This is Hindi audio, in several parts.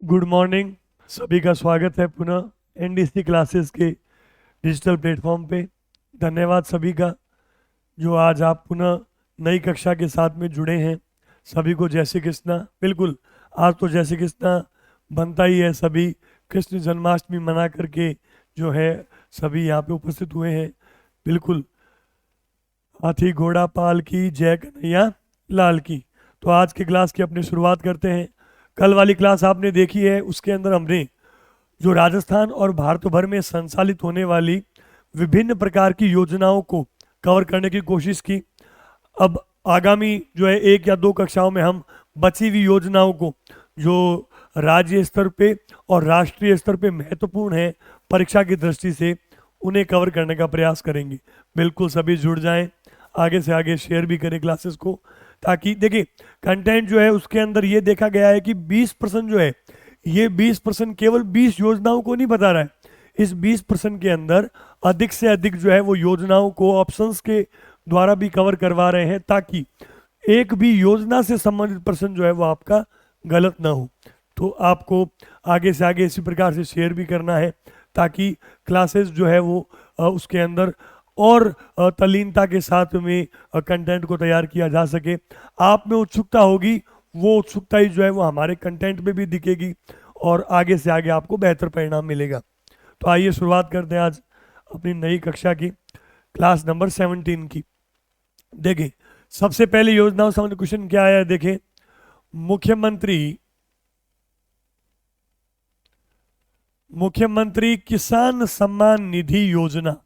Good morning. सभी का स्वागत है पुनः एनडीसी क्लासेस के डिजिटल प्लेटफॉर्म पे। धन्यवाद सभी का जो आज आप पुनः नई कक्षा के साथ में जुड़े हैं। सभी को जय श्री कृष्णा। बिल्कुल, आज तो जय श्री कृष्णा बनता ही है। सभी कृष्ण जन्माष्टमी मना करके जो है सभी यहाँ पे उपस्थित हुए हैं। बिल्कुल, हाथी घोड़ा पाल की जय कन्हैया लाल की। तो आज की क्लास की अपनी शुरुआत करते हैं। कल वाली क्लास आपने देखी है, उसके अंदर हमने जो राजस्थान और भारत भर में संचालित होने वाली विभिन्न प्रकार की योजनाओं को कवर करने की कोशिश की। अब आगामी जो है 1 या 2 कक्षाओं में हम बची हुई योजनाओं को जो राज्य स्तर पे और राष्ट्रीय स्तर पे महत्वपूर्ण है परीक्षा की दृष्टि से, उन्हें कवर करने का प्रयास करेंगे। बिल्कुल सभी जुड़ जाएं, आगे से आगे शेयर भी करें क्लासेस को, ताकि देखिए कंटेंट जो है उसके अंदर ये देखा गया है कि 20% जो है, ये 20% केवल 20 योजनाओं को नहीं बता रहा है। इस 20% के अंदर अधिक से अधिक जो है वो योजनाओं को ऑप्शंस के द्वारा भी कवर करवा रहे हैं, ताकि एक भी योजना से संबंधित प्रश्न जो है वो आपका गलत ना हो। तो आपको आगे से आगे इसी प्रकार से शेयर भी करना है, ताकि क्लासेस जो है वो उसके अंदर और तल्लीनता के साथ में कंटेंट को तैयार किया जा सके। आप में उत्सुकता होगी, वो उत्सुकता ही जो है वो हमारे कंटेंट में भी दिखेगी और आगे से आगे आपको बेहतर परिणाम मिलेगा। तो आइए शुरुआत करते हैं आज अपनी नई कक्षा की, क्लास नंबर 17 की। देखें, सबसे पहले योजनाओं से क्वेश्चन क्या आया है, देखें। मुख्यमंत्री किसान सम्मान निधि योजना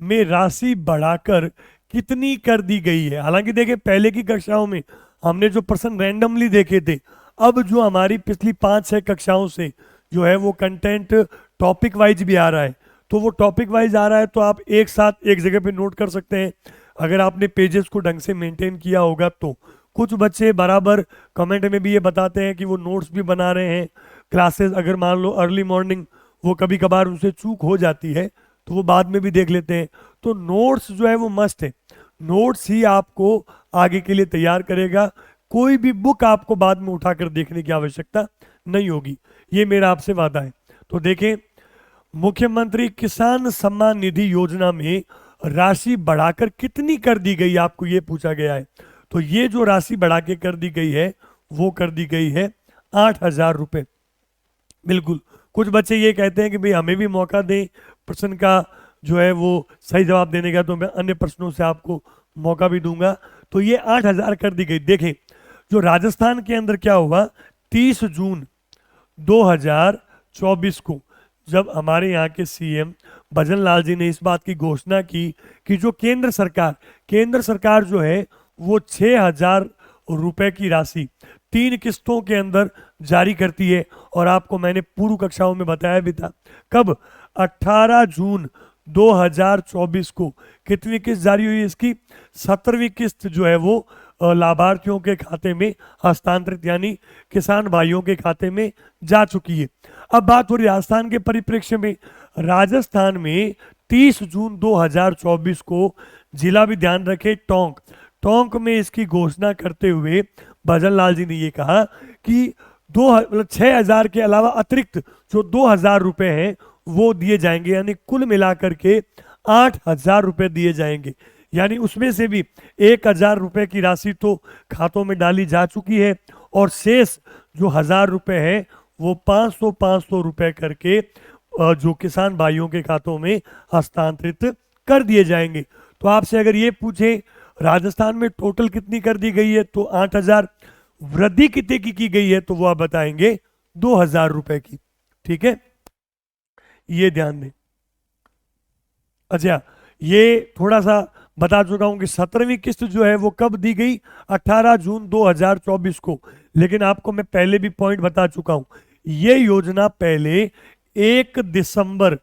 में राशि बढ़ाकर कितनी कर दी गई है। हालांकि देखिए पहले की कक्षाओं में हमने जो प्रश्न रैंडमली देखे थे, अब जो हमारी पिछली 5-6 कक्षाओं से जो है वो कंटेंट टॉपिक वाइज भी आ रहा है। तो वो टॉपिक वाइज आ रहा है तो आप एक साथ एक जगह पे नोट कर सकते हैं, अगर आपने पेजेस को ढंग से मेंटेन किया होगा तो। कुछ बच्चे बराबर कमेंट में भी ये बताते हैं कि वो नोट्स भी बना रहे हैं। क्लासेस अगर मान लो अर्ली मॉर्निंग वो कभी कभार उनसे चूक हो जाती है तो वो बाद में भी देख लेते हैं। तो नोट्स जो है वो मस्ट है, नोट्स ही आपको आगे के लिए तैयार करेगा। कोई भी बुक आपको बाद में उठाकर देखने की आवश्यकता नहीं होगी, ये मेरा आपसे वादा है। तो देखें, मुख्यमंत्री किसान सम्मान निधि योजना में राशि बढ़ाकर कितनी कर दी गई, आपको ये पूछा गया है। तो ये जो राशि बढ़ा के कर दी गई है वो कर दी गई है 8,000 रुपये। बिल्कुल, कुछ बच्चे ये कहते हैं कि भाई हमें भी मौका दें प्रश्न का जो है वो सही जवाब देने का, तो मैं अन्य प्रश्नों से आपको मौका भी दूंगा। तो ये 8,000 कर दी गई। देखें, जो राजस्थान के अंदर क्या हुआ, 30 जून 2024 को जब हमारे यहाँ के सीएम भजन लाल जी ने इस बात की घोषणा की कि जो केंद्र सरकार जो है वो 6,000 रुपए की राशि 3 किस्तों के अंदर जारी करती है। और आपको मैंने पूर्व कक्षाओं में बताया भी था, कब, 18 जून 2024 को कितनी किस्त जारी हुई इसकी, 17वीं किस्त जो है वो लाभार्थियों के खाते में हस्तांतरित, यानी किसान भाइयों के खाते में जा चुकी है। अब बात हो रही राजस्थान के परिप्रेक्ष्य में। राजस्थान में 30 जून 2024 को जिला भी ध्यान रखे टोंक में इसकी घोषणा करते हुए भजन लाल जी ने ये कहा कि 6,000 के अलावा अतिरिक्त जो 2,000 रुपए हैं वो दिए जाएंगे, यानी कुल मिलाकर के 8,000 रुपए दिए जाएंगे। यानी उसमें से भी 1,000 रुपए की राशि तो खातों में डाली जा चुकी है और शेष जो 1,000 रुपए है वो 500 रुपए करके जो किसान भाइयों के खातों में हस्तांतरित कर दिए जाएंगे। तो आपसे अगर ये पूछे राजस्थान में टोटल कितनी कर दी गई है तो 8,000, वृद्धि कितने की गई है तो वो आप बताएंगे 2,000 रुपए की। ठीक है, ये ध्यान दें। अच्छा, ये थोड़ा सा बता चुका हूं कि 17वीं किस्त जो है वो कब दी गई, 18 जून 2024 को। लेकिन आपको मैं पहले भी पॉइंट बता चुका हूं, ये योजना पहले 1 दिसंबर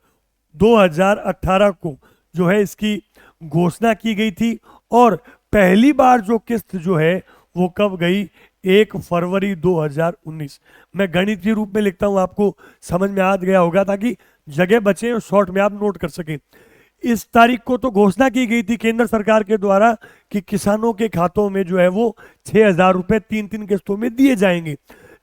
2018 को जो है इसकी घोषणा की गई थी, और पहली बार जो किस्त जो है वो कब गई, 1 फरवरी 2019। मैं गणितीय रूप में लिखता हूं, आपको समझ में आ गया होगा ताकि जगह बचे और शॉर्ट में आप नोट कर सकें। इस तारीख को तो घोषणा की गई थी केंद्र सरकार के द्वारा कि किसानों के खातों में जो है वो 6,000 रुपए 3-3 किस्तों में दिए जाएंगे।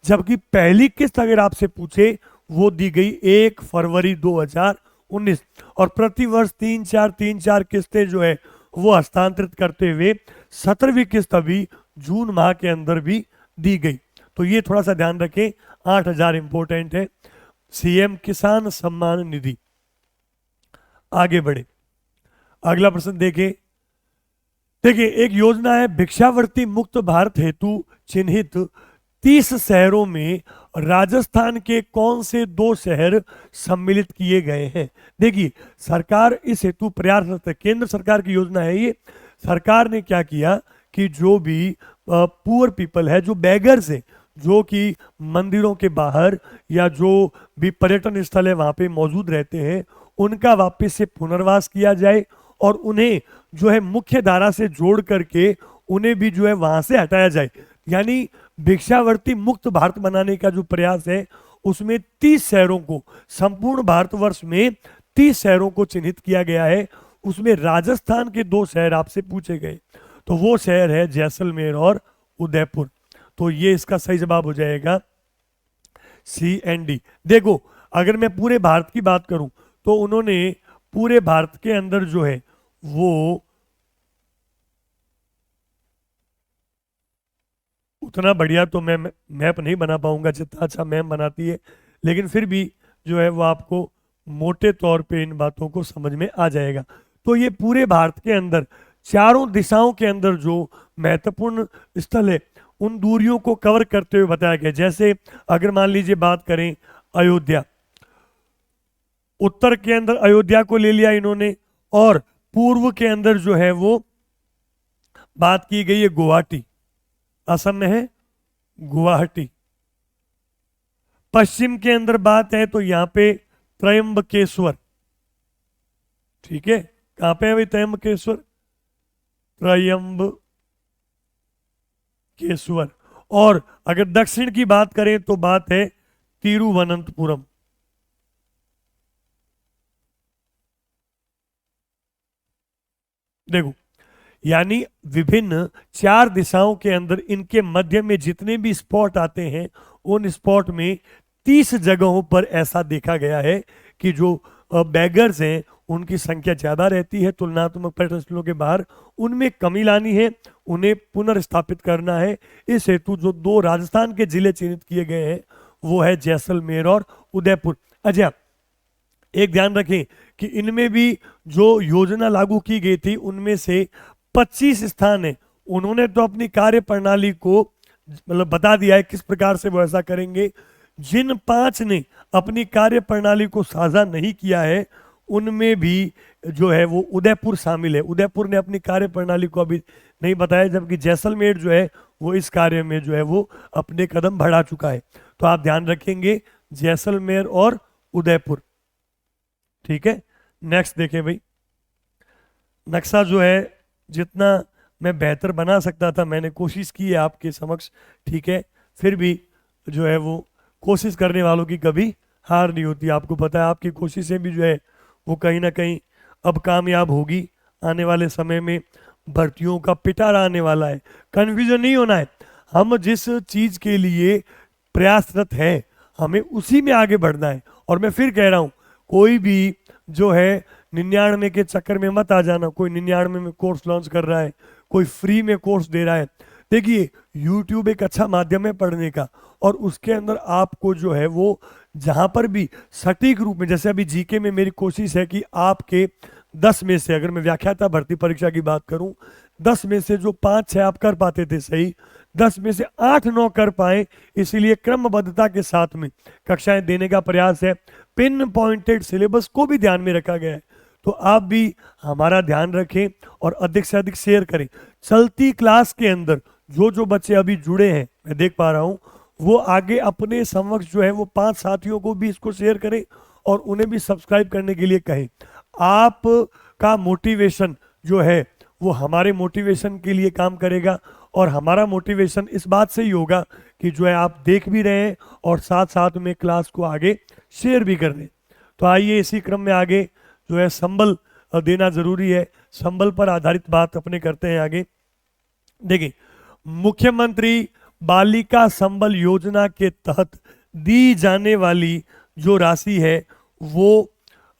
जबकि पहली किस्त अगर आपसे पूछे वो दी गई 1 फरवरी 2019, और प्रतिवर्ष 3-4 किस्तें जो है वो हस्तांतरित करते हुए 17वीं किस्त अभी जून माह के अंदर भी दी गई। तो ये थोड़ा सा ध्यान रखें, 8,000 इंपॉर्टेंट है। सीएम किसान सम्मान निधि। आगे बढ़े, अगला प्रश्न देखें। देखिए, एक योजना है भिक्षावृत्ति मुक्त भारत हेतु चिन्हित 30 शहरों में राजस्थान के कौन से 2 शहर सम्मिलित किए गए हैं। देखिए, सरकार इस हेतु प्रयासरत है, केंद्र सरकार की योजना है ये। सरकार ने क्या किया कि जो भी पुअर पीपल है, जो बेगर्स है, जो कि मंदिरों के बाहर या जो भी पर्यटन स्थल है वहां पे मौजूद रहते हैं, उनका वापस से पुनर्वास किया जाए और उन्हें जो है मुख्य धारा से जोड़ करके उन्हें भी जो है वहां से हटाया जाए। यानी भिक्षावृत्ति मुक्त भारत बनाने का जो प्रयास है उसमें 30 शहरों को, संपूर्ण भारतवर्ष में 30 शहरों को चिन्हित किया गया है। उसमें राजस्थान के 2 शहर आपसे पूछे गए, तो वो शहर है जैसलमेर और उदयपुर। तो ये इसका सही जवाब हो जाएगा सी एंड डी। देखो, अगर मैं पूरे भारत की बात करूं तो उन्होंने पूरे भारत के अंदर जो है वो उतना बढ़िया तो मैं मैप नहीं बना पाऊंगा जितना अच्छा मैम बनाती है, लेकिन फिर भी जो है वो आपको मोटे तौर पे इन बातों को समझ में आ जाएगा। तो ये पूरे भारत के अंदर चारों दिशाओं के अंदर जो महत्वपूर्ण स्थल है उन दूरियों को कवर करते हुए बताया गया। जैसे अगर मान लीजिए बात करें अयोध्या, उत्तर के अंदर अयोध्या को ले लिया इन्होंने, और पूर्व के अंदर जो है वो बात की गई है गुवाहाटी, असम में है गुवाहाटी। पश्चिम के अंदर बात है तो यहां पे त्रयंबकेश्वर, ठीक है। कहां पे है भाई त्रयंबकेश्वर? त्रयंबकेश्वर। और अगर दक्षिण की बात करें तो बात है तिरुवनंतपुरम। देखो, यानी विभिन्न 4 दिशाओं के अंदर इनके मध्य में जितने भी स्पॉट आते हैं उन स्पॉट में 30 जगहों पर ऐसा देखा गया है कि जो बैगर्स हैं उनकी संख्या ज्यादा रहती है तुलनात्मक पर्यटन स्थलों के बाहर, उनमें कमी लानी है, उन्हें पुनर्स्थापित करना है। इस हेतु जो 2 राजस्थान के जिले चिन्हित किए गए हैं वो है जैसलमेर और उदयपुर। अच्छा, एक ध्यान रखें कि इनमें भी जो योजना लागू की गई थी उनमें से 25 स्थान है, उन्होंने तो अपनी कार्य प्रणाली को मतलब बता दिया है किस प्रकार से वो ऐसा करेंगे। जिन 5 ने अपनी कार्य प्रणाली को साझा नहीं किया है उनमें भी जो है वो उदयपुर शामिल है। उदयपुर ने अपनी कार्य प्रणाली को अभी नहीं बताया, जबकि जैसलमेर जो है वो इस कार्य में जो है वो अपने कदम बढ़ा चुका है। तो आप ध्यान रखेंगे जैसलमेर और उदयपुर, ठीक है। नेक्स्ट देखें भाई, नक्शा जो है जितना मैं बेहतर बना सकता था मैंने कोशिश की है आपके समक्ष, ठीक है। फिर भी जो है वो कोशिश करने वालों की कभी हार नहीं होती। आपको पता है आपकी कोशिशें भी जो है वो कहीं ना कहीं अब कामयाब होगी। आने वाले समय में भर्तियों का पिटारा आने वाला है, कन्फ्यूजन नहीं होना है। हम जिस चीज के लिए प्रयासरत हैं हमें उसी में आगे बढ़ना है। और मैं फिर कह रहा हूं, कोई भी जो है 99 के चक्कर में मत आ जाना। कोई 99 में कोर्स लॉन्च कर रहा है, कोई फ्री में कोर्स दे रहा है। देखिए, YouTube एक अच्छा माध्यम है पढ़ने का, और उसके अंदर आपको जो है वो जहां पर भी सटीक रूप में, जैसे अभी जीके में मेरी कोशिश है कि आपके 10 में से, अगर मैं व्याख्याता भर्ती परीक्षा की बात करूं, 10 में से जो 5-6 आप कर पाते थे सही, 10 में से 8-9 कर पाए, इसीलिए क्रमबद्धता के साथ में कक्षाएं देने का प्रयास है। पिन पॉइंटेड सिलेबस को भी ध्यान में रखा गया है। तो आप भी हमारा ध्यान रखें और अधिक से अधिक शेयर करें। चलती क्लास के अंदर जो जो बच्चे अभी जुड़े हैं मैं देख पा रहा हूं, वो आगे अपने समक्ष जो है वो 5 साथियों को भी इसको शेयर करें और उन्हें भी सब्सक्राइब करने के लिए कहें। आपका मोटिवेशन जो है वो हमारे मोटिवेशन के लिए काम करेगा, और हमारा मोटिवेशन इस बात से ही होगा कि जो है आप देख भी रहे हैं और साथ साथ में क्लास को आगे शेयर भी कर रहे हैं। तो आइए इसी क्रम में आगे जो है संबल देना जरूरी है, संबल पर आधारित बात अपने करते हैं आगे। देखिए, मुख्यमंत्री बालिका संबल योजना के तहत दी जाने वाली जो राशि है वो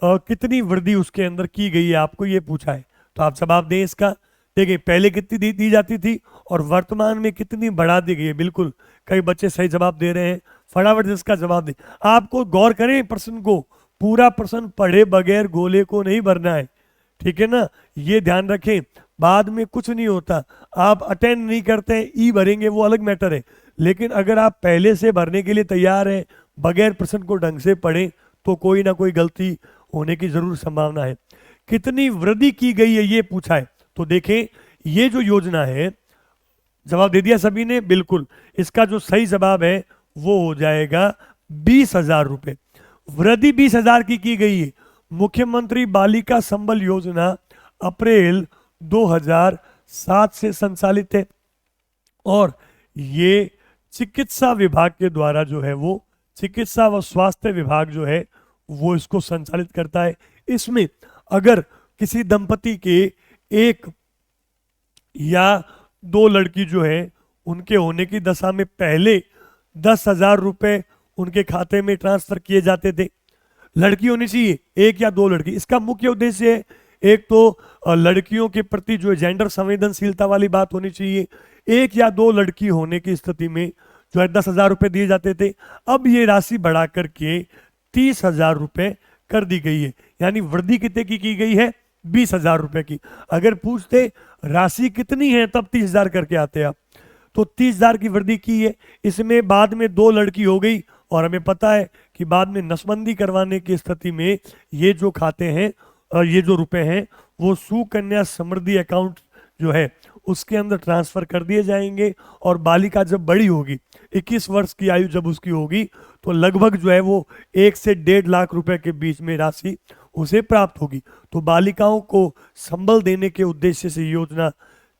कितनी वृद्धि उसके अंदर की गई है, आपको ये पूछा है। तो आप जवाब दें इसका। देखिए पहले कितनी दी जाती थी और वर्तमान में कितनी बढ़ा दी गई है। बिल्कुल कई बच्चे सही जवाब दे रहे हैं, फटाफट इसका जवाब दें। आपको गौर करें प्रश्न को, पूरा प्रश्न पढ़े बगैर गोले को नहीं भरना है, ठीक है ना, ये ध्यान रखें। बाद में कुछ नहीं होता, आप अटेंड नहीं करते हैं ई भरेंगे वो अलग मैटर है, लेकिन अगर आप पहले से भरने के लिए तैयार हैं, बगैर प्रश्न को ढंग से पढ़ें, तो कोई ना कोई गलती होने की जरूर संभावना है। कितनी वृद्धि की गई है ये पूछा है। तो देखें ये जो योजना है, जवाब दे दिया सभी ने, बिल्कुल इसका जो सही जवाब है वो हो जाएगा 20,000 रुपए। वृद्धि 20,000 की गई है। मुख्यमंत्री बालिका संबल योजना अप्रैल 2007 से संचालित है और ये चिकित्सा विभाग के द्वारा जो है वो, चिकित्सा व स्वास्थ्य विभाग जो है वो इसको संचालित करता है। इसमें अगर किसी दंपति के एक या दो लड़की जो है उनके होने की दशा में पहले 10,000 रुपए उनके खाते में ट्रांसफर किए जाते थे। लड़की होनी चाहिए, एक या दो लड़की। इसका मुख्य उद्देश्य है, एक तो लड़कियों के प्रति जो जेंडर संवेदनशीलता वाली बात होनी चाहिए। एक या दो लड़की होने की स्थिति में जो है 10,000 रुपए दिए जाते थे। अब ये राशि बढ़ा करके 30,000 रुपए कर दी गई है, यानी वृद्धि कितने की गई है, 20,000 रुपए की। अगर पूछते राशि कितनी है तब 30,000 करके आते आप, तो 30,000 की वृद्धि की है। इसमें बाद में दो लड़की हो गई और हमें पता है कि बाद में नसबंदी करवाने की स्थिति में ये जो खाते हैं, ये जो रुपए हैं वो सुकन्या समृद्धि अकाउंट जो है उसके अंदर ट्रांसफर कर दिए जाएंगे। और बालिका जब बड़ी होगी, 21 वर्ष की आयु जब उसकी होगी, तो लगभग जो है वो 1 से 1.5 लाख रुपए के बीच में राशि उसे प्राप्त होगी। तो बालिकाओं को संबल देने के उद्देश्य से योजना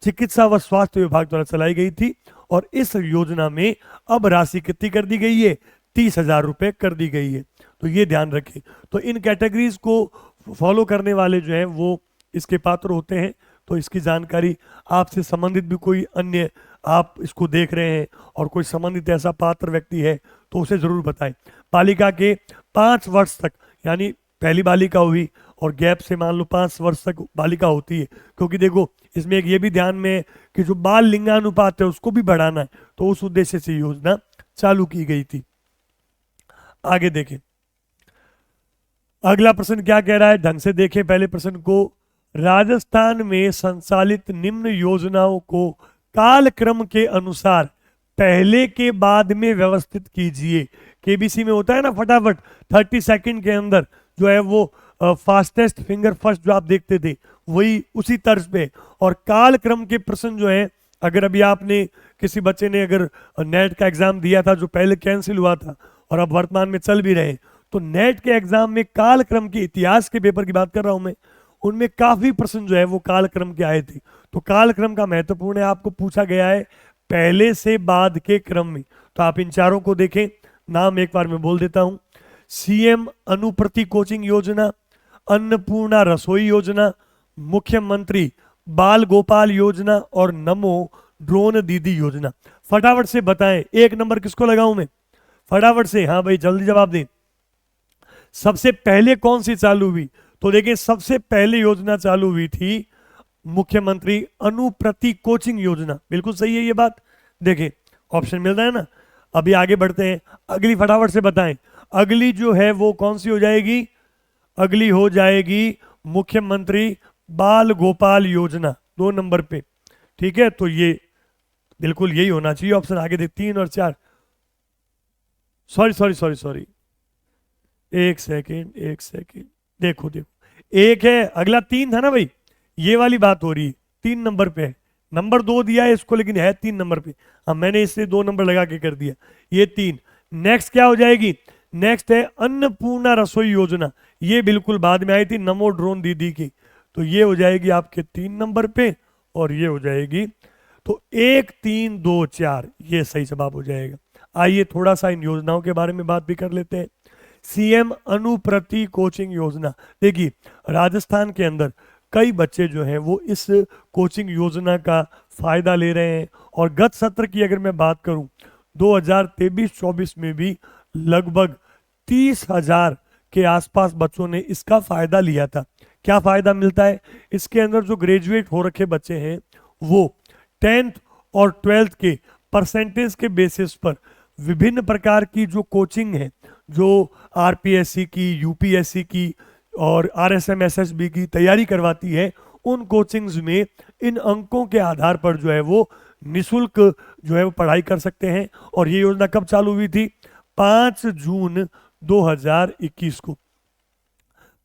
चिकित्सा व स्वास्थ्य विभाग द्वारा चलाई गई थी और इस योजना में अब राशि कितनी कर दी गई है, 30,000 रुपए कर दी गई है। तो ये ध्यान रखें। तो इन कैटेगरीज को फॉलो करने वाले जो हैं वो इसके पात्र होते हैं। तो इसकी जानकारी आपसे संबंधित भी कोई अन्य आप इसको देख रहे हैं और कोई संबंधित ऐसा पात्र व्यक्ति है तो उसे जरूर बताएं। बालिका के 5 वर्ष तक, यानी पहली बालिका हुई और गैप से मान लो 5 वर्ष तक बालिका होती है, क्योंकि देखो इसमें एक ये भी ध्यान में है कि जो बाल लिंगानुपात है उसको भी बढ़ाना है, तो उस उद्देश्य से योजना चालू की गई थी। आगे देखें अगला प्रश्न क्या कह रहा है, ढंग से देखें पहले प्रश्न को। राजस्थान में संचालित निम्न योजनाओं को कालक्रम के अनुसार पहले के बाद में व्यवस्थित कीजिए। केबीसी में होता है ना, फटाफट 30 सेकंड के अंदर जो है वो फास्टेस्ट फिंगर फर्स्ट जो आप देखते थे वही उसी तर्ज पे। और कालक्रम के प्रश्न जो है, अगर अभी आपने किसी बच्चे ने अगर नेट का एग्जाम दिया था जो पहले कैंसिल हुआ था और अब वर्तमान में चल भी रहे हैं, तो नेट के एग्जाम में कालक्रम के इतिहास के पेपर की बात कर रहा हूं मैं, उनमें काफी प्रश्न जो है वो कालक्रम के आए थे। तो कालक्रम का महत्वपूर्ण है, आपको पूछा गया है पहले से बाद के क्रम में। तो आप इन चारों को देखें, नाम एक बार मैं बोल देता हूं। सीएम अनुप्रति कोचिंग योजना, अन्नपूर्णा रसोई योजना, मुख्यमंत्री बाल गोपाल योजना और नमो ड्रोन दीदी योजना। फटाफट से बताएं एक नंबर किसको लगाऊं मैं, फटाफट से, हाँ भाई जल्दी जवाब दें। सबसे पहले कौन सी चालू हुई, तो देखिए सबसे पहले योजना चालू हुई थी मुख्यमंत्री अनुप्रति कोचिंग योजना। बिल्कुल सही है ये बात, देखिए ऑप्शन मिल रहा है ना। अभी आगे बढ़ते हैं, अगली फटाफट से बताएं। अगली जो है वो कौन सी हो जाएगी, अगली हो जाएगी मुख्यमंत्री बाल गोपाल योजना, 2 नंबर पे, ठीक है। तो ये बिल्कुल यही होना चाहिए ऑप्शन। आगे देख 3 और 4, सॉरी, एक सेकेंड, देखो एक है, अगला 3 था ना भाई, ये वाली बात हो रही है, 3 नंबर पे है। नंबर 2 दिया है इसको लेकिन है 3 नंबर पे, हाँ मैंने इससे 2 नंबर लगा के कर दिया, ये 3। नेक्स्ट क्या हो जाएगी, नेक्स्ट है अन्नपूर्णा रसोई योजना, ये बिल्कुल बाद में आई थी नमो ड्रोन दीदी की, तो ये हो जाएगी आपके 3 नंबर पे और ये हो जाएगी, तो 1 3 2 4 ये सही जवाब हो जाएगा। आइए थोड़ा सा इन योजनाओं के बारे में बात भी कर लेते हैं। सीएम अनुप्रति कोचिंग योजना, देखिए राजस्थान के अंदर कई बच्चे जो हैं वो इस कोचिंग योजना का फायदा ले रहे हैं और गत सत्र की अगर मैं बात करूं 2023-24 में भी लगभग 30,000 के आसपास बच्चों ने इसका फायदा लिया था। क्या फायदा मिलता है इसके अंदर? जो ग्रेजुएट हो रखे बच्चे हैं वो 10th और 12th के परसेंटेज के बेसिस पर विभिन्न प्रकार की जो कोचिंग है, जो आरपीएससी की, यूपीएससी की और आरएसएम एसएसबी की तैयारी करवाती है, उन कोचिंग्स में इन अंकों के आधार पर जो है वो निशुल्क जो है वो पढ़ाई कर सकते हैं। और ये योजना कब चालू हुई थी? 5 जून 2021 को।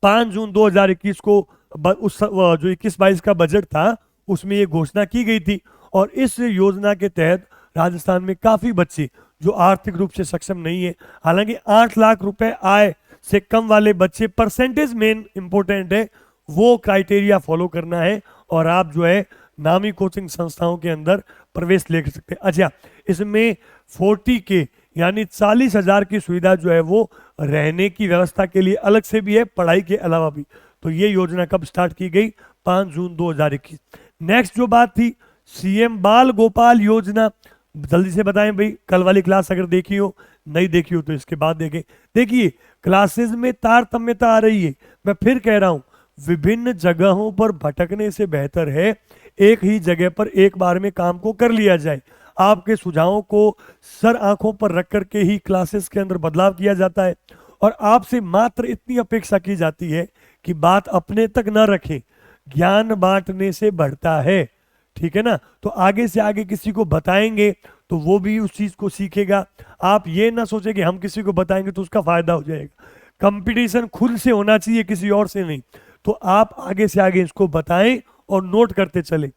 5 जून 2021 को जो 21-22 का बजट था उसमें ये घोषणा की गई थी। और इस योजना के तहत राजस्थान में काफी बच्चे जो आर्थिक रूप से सक्षम नहीं है, हालांकि 8 लाख रुपए आय से कम वाले बच्चे, परसेंटेज मेन इंपॉर्टेंट है, वो क्राइटेरिया फॉलो करना है और आप जो है नामी कोचिंग संस्थाओं के अंदर प्रवेश ले सकते हैं। अच्छा, इसमें 40K यानी 40,000 की सुविधा जो है वो रहने की व्यवस्था के लिए अलग से भी है, पढ़ाई के अलावा भी। तो ये योजना कब स्टार्ट की गई? 5 जून 2021। नेक्स्ट जो बात थी, सीएम बाल गोपाल योजना। जल्दी से बताएं भाई, कल वाली क्लास अगर देखी हो, नहीं देखी हो तो इसके बाद देखें। देखिए, क्लासेस में तारतम्यता आ रही है। मैं फिर कह रहा हूं, विभिन्न जगहों पर भटकने से बेहतर है एक ही जगह पर एक बार में काम को कर लिया जाए। आपके सुझावों को सर आंखों पर रख करके ही क्लासेस के अंदर बदलाव किया जाता है और आपसे मात्र इतनी अपेक्षा की जाती है कि बात अपने तक न रखें। ज्ञान बांटने से बढ़ता है, ठीक है ना? तो आगे से आगे किसी को बताएंगे तो वो भी उस चीज को सीखेगा। आप ये ना सोचे कि हम किसी को बताएंगे तो उसका फायदा हो जाएगा। कंपटीशन खुद से होना चाहिए, किसी और से नहीं। तो आप आगे से आगे इसको बताएं और नोट करते चले।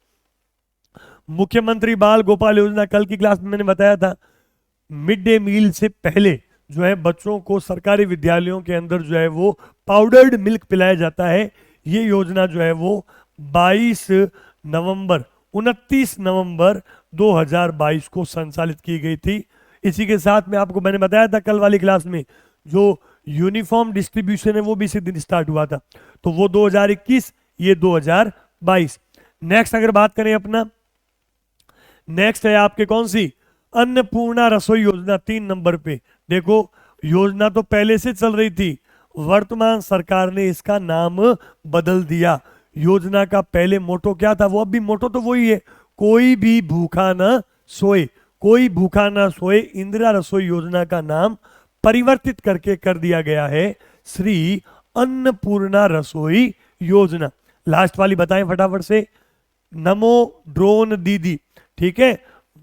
मुख्यमंत्री बाल गोपाल योजना, कल की क्लास में मैंने बताया था, मिड डे मील से पहले जो है बच्चों को सरकारी विद्यालयों के अंदर जो है वो पाउडर्ड मिल्क पिलाया जाता है। ये योजना जो है वो 29 नवंबर 2022 को संचालित की गई थी। इसी के साथ में आपको मैंने बताया था कल वाली क्लास में, जो यूनिफॉर्म डिस्ट्रीब्यूशन है वो भी इसी दिन स्टार्ट हुआ था। तो वो 2021, ये 2022। नेक्स्ट अगर बात करें अपना, नेक्स्ट है आपके कौन सी? अन्नपूर्णा रसोई योजना 3 नंबर पे। देखो, योजना तो पहले से चल रही थी, वर्तमान सरकार ने इसका नाम बदल दिया। योजना का पहले मोटो क्या था? वो अब भी मोटो तो वही है, कोई भी भूखा ना सोए। कोई भूखा ना सोए इंदिरा रसोई योजना का नाम परिवर्तित करके कर दिया गया है श्री अन्नपूर्णा रसोई योजना। लास्ट वाली बताएं फटाफट से। नमो ड्रोन दीदी, ठीक है?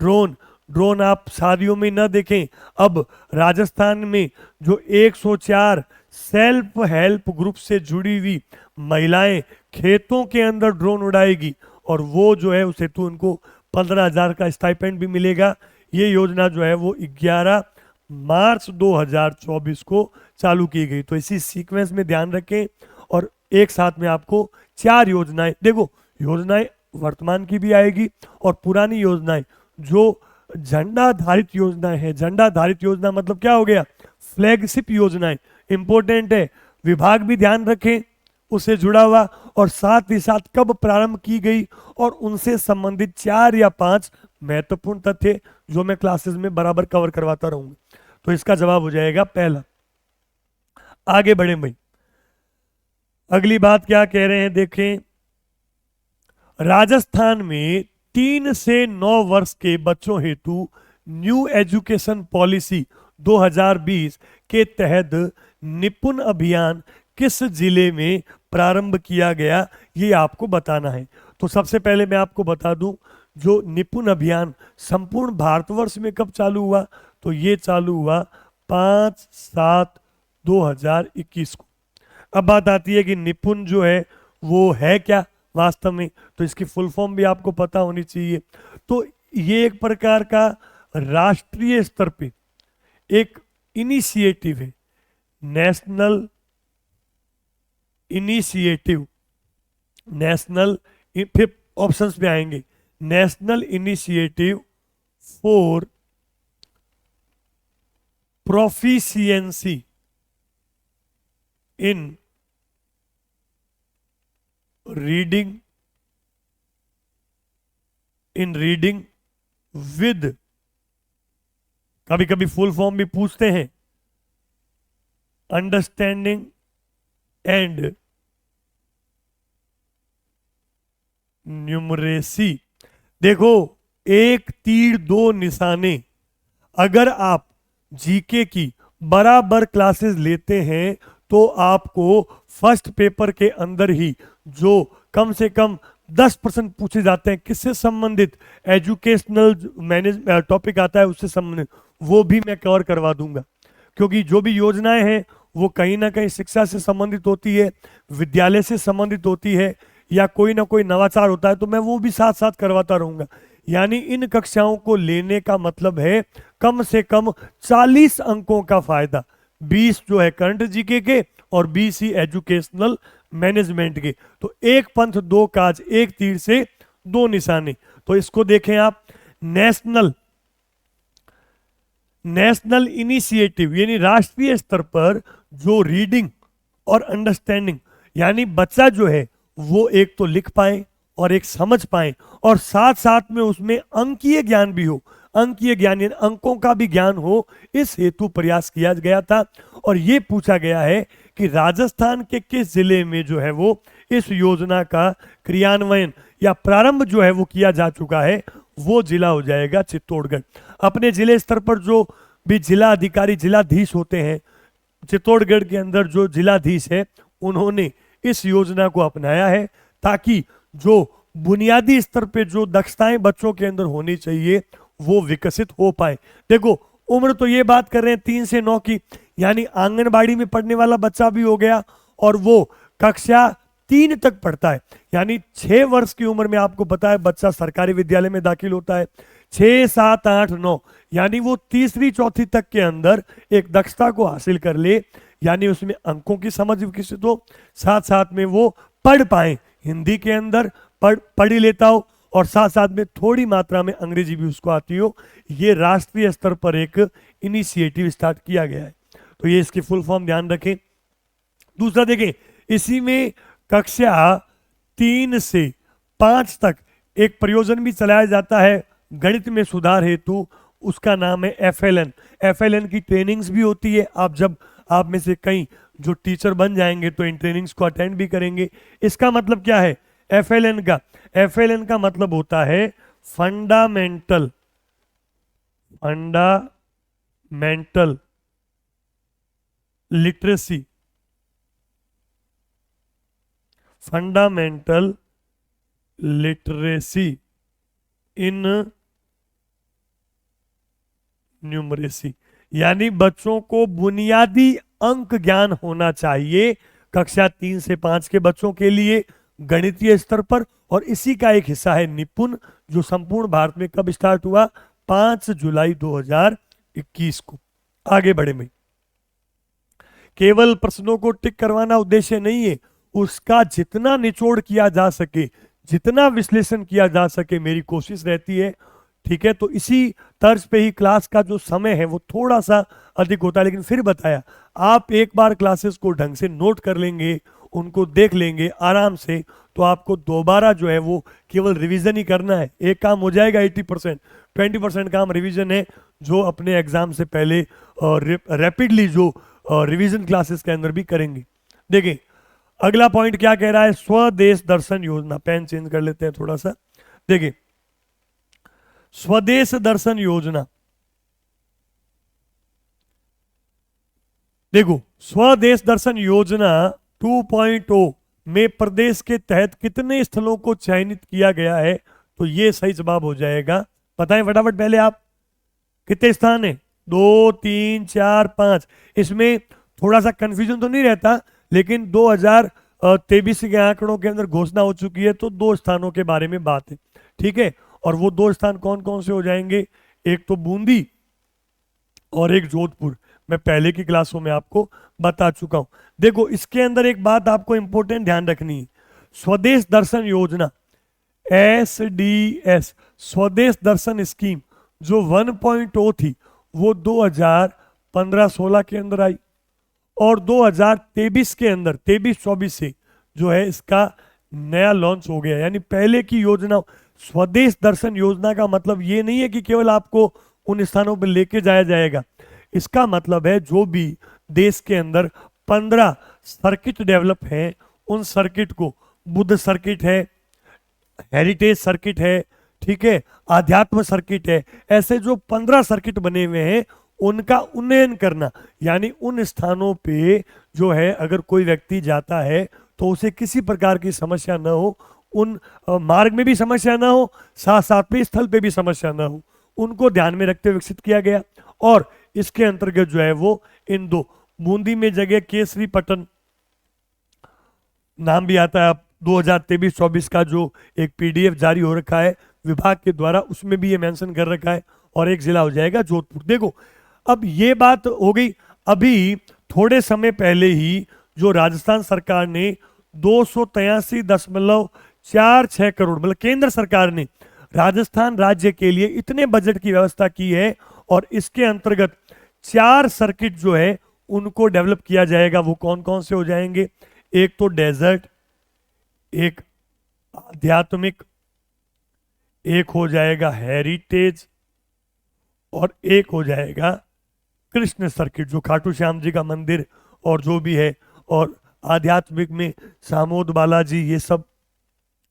ड्रोन ड्रोन आप शादियों में न देखें। अब राजस्थान में जो 104 सेल्फ हेल्प ग्रुप से जुड़ी हुई महिलाएं खेतों के अंदर ड्रोन उड़ाएगी और वो जो है उसे तो उनको 15,000 का स्टाइपेंड भी मिलेगा। ये योजना जो है वो 11 मार्च 2024 को चालू की गई। तो इसी सीक्वेंस में ध्यान रखें और एक साथ में आपको 4 योजनाएं, देखो योजनाएं वर्तमान की भी आएगी और पुरानी योजनाएं जो झंडा आधारित योजनाएं हैं। झंडा आधारित योजना मतलब क्या हो गया? फ्लैगशिप योजनाएं इंपॉर्टेंट है, विभाग भी ध्यान रखें उससे जुड़ा हुआ, और साथ ही साथ कब प्रारंभ की गई और उनसे संबंधित 4 या 5 महत्वपूर्ण तथ्य जो मैं क्लासेस में बराबर कवर करवाता रहूंगा। तो इसका जवाब हो जाएगा पहला। आगे बढ़े भाई, अगली बात क्या कह रहे हैं देखें। राजस्थान में 3 से 9 वर्ष के बच्चों हेतु न्यू एजुकेशन पॉलिसी 2020 के तहत निपुण अभियान किस जिले में प्रारंभ किया गया, ये आपको बताना है। तो सबसे पहले मैं आपको बता दूं, जो निपुण अभियान संपूर्ण भारतवर्ष में कब चालू हुआ? तो ये चालू हुआ 5/7/2021 को। अब बात आती है कि निपुण जो है वो है क्या वास्तव में, तो इसकी फुल फॉर्म भी आपको पता होनी चाहिए। तो ये एक प्रकार का राष्ट्रीय स्तर पे एक इनिशिएटिव है, नेशनल इनिशिएटिव। नेशनल, फिर ऑप्शंस पे आएंगे, national initiative for proficiency in reading with, कभी कभी फुल फॉर्म भी पूछते हैं, अंडरस्टैंडिंग एंड न्यूमरेसी। देखो, एक तीर दो निशाने, अगर आप जीके की बराबर क्लासेस लेते हैं तो आपको फर्स्ट पेपर के अंदर ही जो कम से कम 10% पूछे जाते हैं किससे संबंधित, एजुकेशनल मैनेज टॉपिक आता है उससे संबंधित, वो भी मैं कवर करवा दूंगा। क्योंकि जो भी योजनाएं हैं वो कहीं ना कहीं शिक्षा से संबंधित होती है, विद्यालय से संबंधित होती है, या कोई ना कोई नवाचार होता है, तो मैं वो भी साथ साथ करवाता रहूंगा। यानी इन कक्षाओं को लेने का मतलब है कम से कम 40 अंकों का फायदा, 20 जो है करंट जीके के और 20 ही एजुकेशनल मैनेजमेंट के। तो एक पंथ दो काज, एक तीर से दो निशाने। तो इसको देखें आप, नेशनल इनिशिएटिव यानी राष्ट्रीय स्तर पर जो रीडिंग और अंडरस्टैंडिंग, यानी बच्चा जो है वो एक तो लिख पाए और एक समझ पाए, और साथ साथ में उसमें अंकीय ज्ञान भी हो, अंकीय ज्ञान यानी अंकों का भी ज्ञान हो, इस हेतु प्रयास किया गया था। और ये पूछा गया है कि राजस्थान के किस जिले में जो है वो इस योजना का क्रियान्वयन या प्रारंभ जो है वो किया जा चुका है, वो जिला हो जाएगा चित्तौड़गढ़। अपने जिले स्तर पर जो भी जिला अधिकारी जिलाधीश होते हैं, चित्तौड़गढ़ के अंदर जो जिलाधीश है उन्होंने इस योजना को अपनाया है ताकि जो बुनियादी स्तर पे जो दक्षताएं बच्चों के अंदर होनी चाहिए वो विकसित हो पाए। देखो, उम्र तो ये बात कर रहे हैं 3 से 9 की, यानी आंगनबाड़ी में पढ़ने वाला बच्चा भी हो गया और वो कक्षा 3 तक पढ़ता है, यानी 6 वर्ष की उम्र में आपको पता है बच्चा सरकारी विद्यालय में दाखिल होता है। 6, 7, 8, 9 यानी वो तीसरी चौथी तक के अंदर एक दक्षता को हासिल कर ले, यानी उसमें अंकों की समझ विकसित हो, साथ साथ में वो पढ़ पाए, हिंदी के अंदर पढ़ ही लेता हो और साथ साथ में थोड़ी मात्रा में अंग्रेजी भी उसको आती हो। ये राष्ट्रीय स्तर पर एक इनिशिएटिव स्टार्ट किया गया है। तो ये इसकी फुल फॉर्म ध्यान रखें। दूसरा देखें, इसी में कक्षा 3 से 5 तक एक प्रयोजन भी चलाया जाता है गणित में सुधार हेतु, उसका नाम है FLN। FLN की ट्रेनिंग्स भी होती है। आप में से कई जो टीचर बन जाएंगे तो इन ट्रेनिंग्स को अटेंड भी करेंगे। इसका मतलब क्या है FLN का मतलब होता है फंडामेंटल लिटरेसी, फंडामेंटल लिटरेसी इन न्यूमरेसी, यानी बच्चों को बुनियादी अंक ज्ञान होना चाहिए कक्षा 3 से 5 के बच्चों के लिए गणितीय स्तर पर। और इसी का एक हिस्सा है निपुण, जो संपूर्ण भारत में कब स्टार्ट हुआ, 5 जुलाई 2021 को। आगे बढ़े में केवल प्रश्नों को टिक करवाना उद्देश्य नहीं है, उसका जितना निचोड़ किया जा सके, जितना विश्लेषण किया जा सके मेरी कोशिश रहती है। ठीक है, तो इसी तर्ज पे ही क्लास का जो समय है वो थोड़ा सा अधिक होता है, लेकिन फिर बताया आप एक बार क्लासेस को ढंग से नोट कर लेंगे, उनको देख लेंगे आराम से, तो आपको दोबारा जो है वो केवल रिवीजन ही करना है। एक काम हो जाएगा 80%, 20% काम रिवीजन है जो अपने एग्जाम से पहले रैपिडली जो रिवीजन क्लासेस के अंदर भी करेंगे। देखिए अगला पॉइंट क्या कह रहा है, स्वदेश दर्शन योजना। पेन चेंज कर लेते हैं थोड़ा सा। देखिए स्वदेश दर्शन योजना, देखो स्वदेश दर्शन योजना 2.0 में प्रदेश के तहत कितने स्थलों को चयनित किया गया है, तो ये सही जवाब हो जाएगा। बताएं फटाफट पहले आप, कितने स्थान है, 2, 3, 4, 5। इसमें थोड़ा सा कंफ्यूजन तो नहीं रहता, लेकिन 2023 के आंकड़ों के अंदर घोषणा हो चुकी है, तो 2 स्थानों के बारे में बात है। ठीक है, और वो 2 स्थान कौन कौन से हो जाएंगे, एक तो बूंदी और एक जोधपुर। मैं पहले की क्लासों में आपको बता चुका हूं। देखो इसके अंदर एक बात आपको इंपॉर्टेंट ध्यान रखनी है, स्वदेश दर्शन योजना SDS स्वदेश दर्शन स्कीम जो 1.0 थी वो 2015-16 के अंदर आई, और 2023 के अंदर 23-24 से जो है इसका नया लॉन्च हो गया। यानी पहले की योजना स्वदेश दर्शन योजना का मतलब ये नहीं है कि केवल आपको उन स्थानों पर लेके जाया जाएगा। इसका मतलब है जो भी देश के अंदर 15 सर्किट डेवलप हैं, उन सर्किट को, बुद्ध सर्किट है, हेरिटेज सर्किट है, ठीक है, आध्यात्म सर्किट है, ऐसे जो 15 सर्किट बने हुए हैं उनका उन्नयन करना, यानी उन स्थानों पे जो है अगर कोई व्यक्ति जाता है तो उसे किसी प्रकार की समस्या न हो, उन मार्ग में भी समस्या ना हो, साथ साथ में स्थल पे भी समस्या ना हो, उनको ध्यान में रखते हुए विकसित किया गया। और इसके अंतर्गत जो है वो इन दो, बूंदी में जगह केसरी पटन नाम भी आता है, 2023-24 का जो एक पीडीएफ जारी हो रखा है विभाग के द्वारा, उसमें भी ये मेंशन कर रखा है, और एक जिला हो जाएगा जोधपुर। देखो अब ये बात हो गई। अभी थोड़े समय पहले ही जो राजस्थान सरकार ने 283.46 करोड़, मतलब केंद्र सरकार ने राजस्थान राज्य के लिए इतने बजट की व्यवस्था की है, और इसके अंतर्गत 4 सर्किट जो है उनको डेवलप किया जाएगा। वो कौन कौन से हो जाएंगे? एक तो डेजर्ट, एक आध्यात्मिक, एक हो जाएगा हेरिटेज, और एक हो जाएगा कृष्ण सर्किट, जो खाटू श्याम जी का मंदिर और जो भी है, और आध्यात्मिक में सामोद बालाजी, ये सब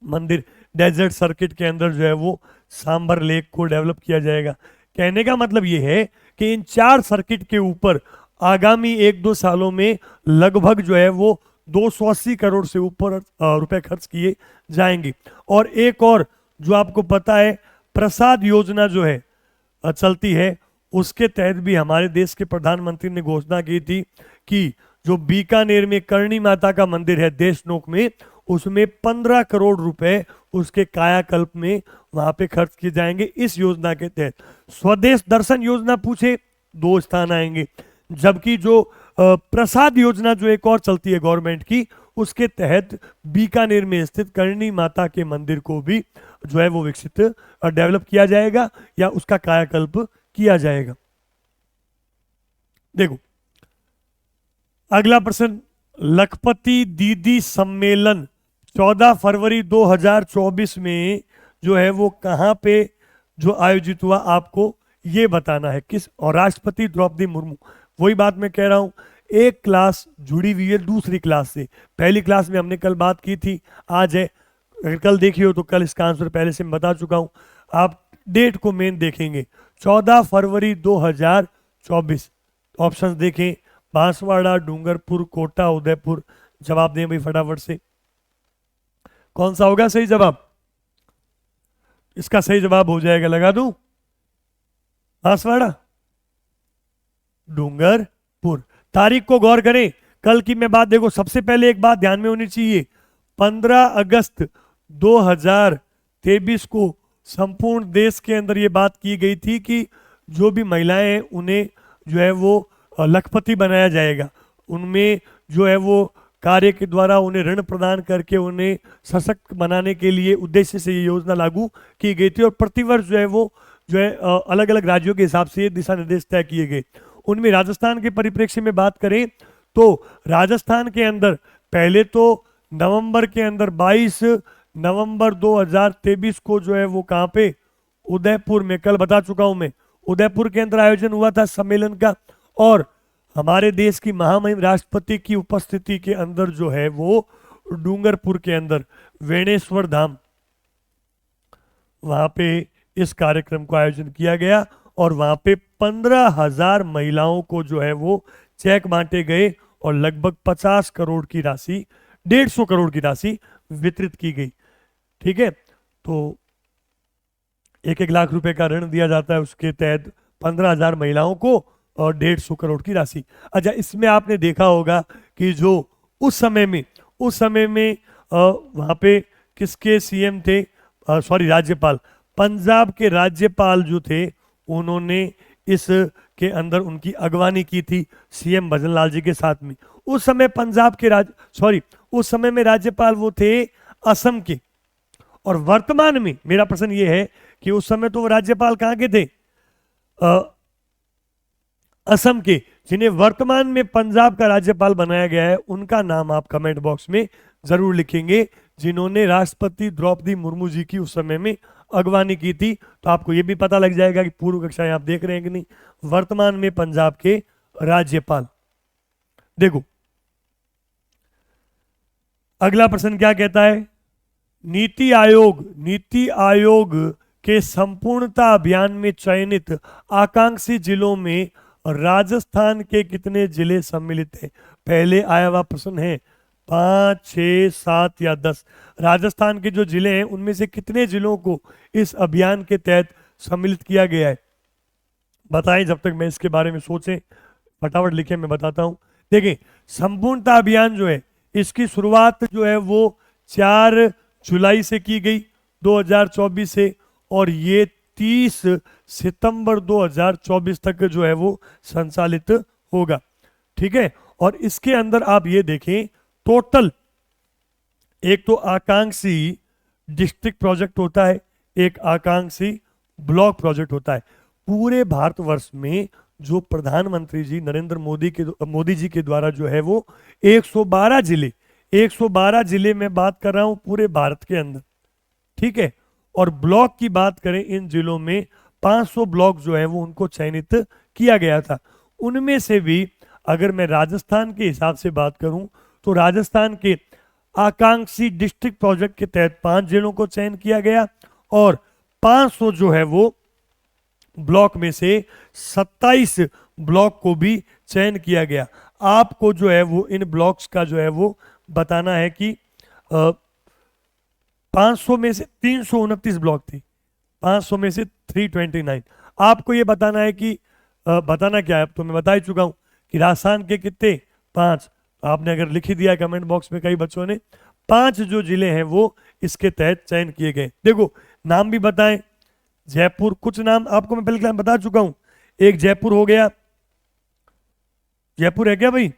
मंदिर। डेजर्ट सर्किट के अंदर जो है वो सांबर लेक को डेवलप किया जाएगा। कहने का मतलब ये है कि इन 4 सर्किट के ऊपर आगामी 1-2 सालों में लगभग जो है वो 280 करोड़ से ऊपर रुपए खर्च किए जाएंगे। और एक और जो आपको पता है, प्रसाद योजना जो है चलती है, उसके तहत भी हमारे देश के प्रधानमंत्री ने घोषणा की थी कि जो बीकानेर में करणी माता का मंदिर है देशनोक में, उसमें 15 करोड़ रुपए उसके कायाकल्प में वहां पे खर्च किए जाएंगे इस योजना के तहत। स्वदेश दर्शन योजना पूछे 2 स्थान आएंगे, जबकि जो प्रसाद योजना जो एक और चलती है गवर्नमेंट की, उसके तहत बीकानेर में स्थित करणी माता के मंदिर को भी जो है वो विकसित डेवलप किया जाएगा या उसका कायाकल्प किया जाएगा। देखो अगला प्रश्न, लखपति दीदी सम्मेलन 14 फरवरी 2024 में जो है वो कहां पे जो आयोजित हुआ, आपको ये बताना है किस, और राष्ट्रपति द्रौपदी मुर्मू। वही बात मैं कह रहा हूं, एक क्लास जुड़ी हुई है दूसरी क्लास से। पहली क्लास में हमने कल बात की थी, आज है, अगर कल देखी हो तो कल इसका आंसर पहले से मैं बता चुका हूं। आप डेट को मेन देखेंगे, 14 फरवरी 2024। ऑप्शंस देखें, बांसवाड़ा, डूंगरपुर, कोटा, उदयपुर। जवाब दें भाई फटाफट से, कौन सा होगा सही जवाब? इसका सही जवाब हो जाएगा, लगा दूं, बांसवाड़ा, डूंगरपुर। तारीख को गौर करें, कल की मैं बात देखो, सबसे पहले एक बात ध्यान में होनी चाहिए, 15 अगस्त 2023 को संपूर्ण देश के अंदर ये बात की गई थी कि जो भी महिलाएं हैं उन्हें जो है वो लखपति बनाया जाएगा। उनमें जो है वो कार्य के द्वारा उन्हें ऋण प्रदान करके उन्हें सशक्त बनाने के लिए उद्देश्य से ये योजना लागू की गई थी, और प्रतिवर्ष जो है वो जो है अलग अलग राज्यों के हिसाब से दिशा निर्देश तय किए गए। उनमें राजस्थान के परिप्रेक्ष्य में बात करें तो राजस्थान के अंदर पहले तो नवंबर के अंदर 22 नवंबर 2023 को जो है वो कहां पे, उदयपुर में, कल बता चुका हूं मैं, उदयपुर के अंदर आयोजन हुआ था सम्मेलन का। और हमारे देश की महामहिम राष्ट्रपति की उपस्थिति के अंदर जो है वो डूंगरपुर के अंदर वेणेश्वर धाम, वहां पे इस कार्यक्रम को आयोजन किया गया, और वहां पे 15,000 महिलाओं को जो है वो चेक बांटे गए, और लगभग 50 करोड़ की राशि, 150 करोड़ की राशि वितरित की गई। ठीक है, तो 1-1 लाख रुपए का ऋण दिया जाता है, उसके तहत 15,000 महिलाओं को और 150 करोड़ की राशि। अच्छा, इसमें आपने देखा होगा कि जो उस समय में वहां पे किसके सीएम थे, सॉरी राज्यपाल, पंजाब के राज्यपाल जो थे, उन्होंने इस के अंदर उनकी अगवानी की थी सीएम भजन लाल जी के साथ में। उस समय पंजाब के उस समय में राज्यपाल वो थे असम के। और वर्तमान में मेरा प्रश्न ये है कि उस समय तो वो राज्यपाल कहां के थे, असम के। जिन्हें वर्तमान में पंजाब का राज्यपाल बनाया गया है, उनका नाम आप कमेंट बॉक्स में जरूर लिखेंगे, जिन्होंने राष्ट्रपति द्रौपदी मुर्मू जी की उस समय में अगवानी की थी। तो आपको ये भी पता लग जाएगा कि पूर्व कक्षाएं आप देख रहे हैं कि नहीं। वर्तमान में पंजाब के राज्यपाल। देखो अगला प्रश्न क्या कहता है, नीति आयोग के संपूर्णता अभियान में चयनित आकांक्षी जिलों में राजस्थान के कितने जिले सम्मिलित हैं। पहले आया हुआ प्रश्न है 5, 6, 7 या 10। राजस्थान के जो जिले हैं उनमें से कितने जिलों को इस अभियान के तहत सम्मिलित किया गया है, बताएं। जब तक मैं इसके बारे में सोचें, फटाफट लिखे, मैं बताता हूं। देखिए संपूर्णता अभियान जो है इसकी शुरुआत जो है वो 4 जुलाई से की गई 2024 से, और ये 30 सितंबर 2024 तक जो है वो संचालित होगा। ठीक है, और इसके अंदर आप ये देखें टोटल, एक तो आकांक्षी डिस्ट्रिक्ट प्रोजेक्ट होता है, एक आकांक्षी ब्लॉक प्रोजेक्ट होता है। पूरे भारतवर्ष में जो प्रधानमंत्री जी नरेंद्र मोदी जी के द्वारा जो है वो 112 जिले में बात कर रहा हूं पूरे भारत के अंदर। ठीक है, और ब्लॉक की बात करें इन जिलों में 500 ब्लॉक जो है वो उनको चयनित किया गया था। उनमें से भी अगर मैं राजस्थान के हिसाब से बात करूं तो राजस्थान के आकांक्षी डिस्ट्रिक्ट प्रोजेक्ट के तहत 5 जिलों को चयन किया गया, और 500 जो है वो ब्लॉक में से 27 ब्लॉक को भी चयन किया गया। आपको जो है वो इन ब्लॉक्स का जो है वो बताना है कि 500 में से 329 ब्लॉक थे, 500 में से 329। आपको ये बताना है कि बताना क्या है, अब तो मैं बता ही चुका हूं कि राजस्थान के कितने 5। आपने अगर लिख ही दिया कमेंट बॉक्स में, कई बच्चों ने 5 जो जिले हैं वो इसके तहत चयन किए गए। देखो नाम भी बताएं, जयपुर, कुछ नाम आपको मैं पहले बता चुका हूं। एक जयपुर हो गया, जयपुर है क्या भाई,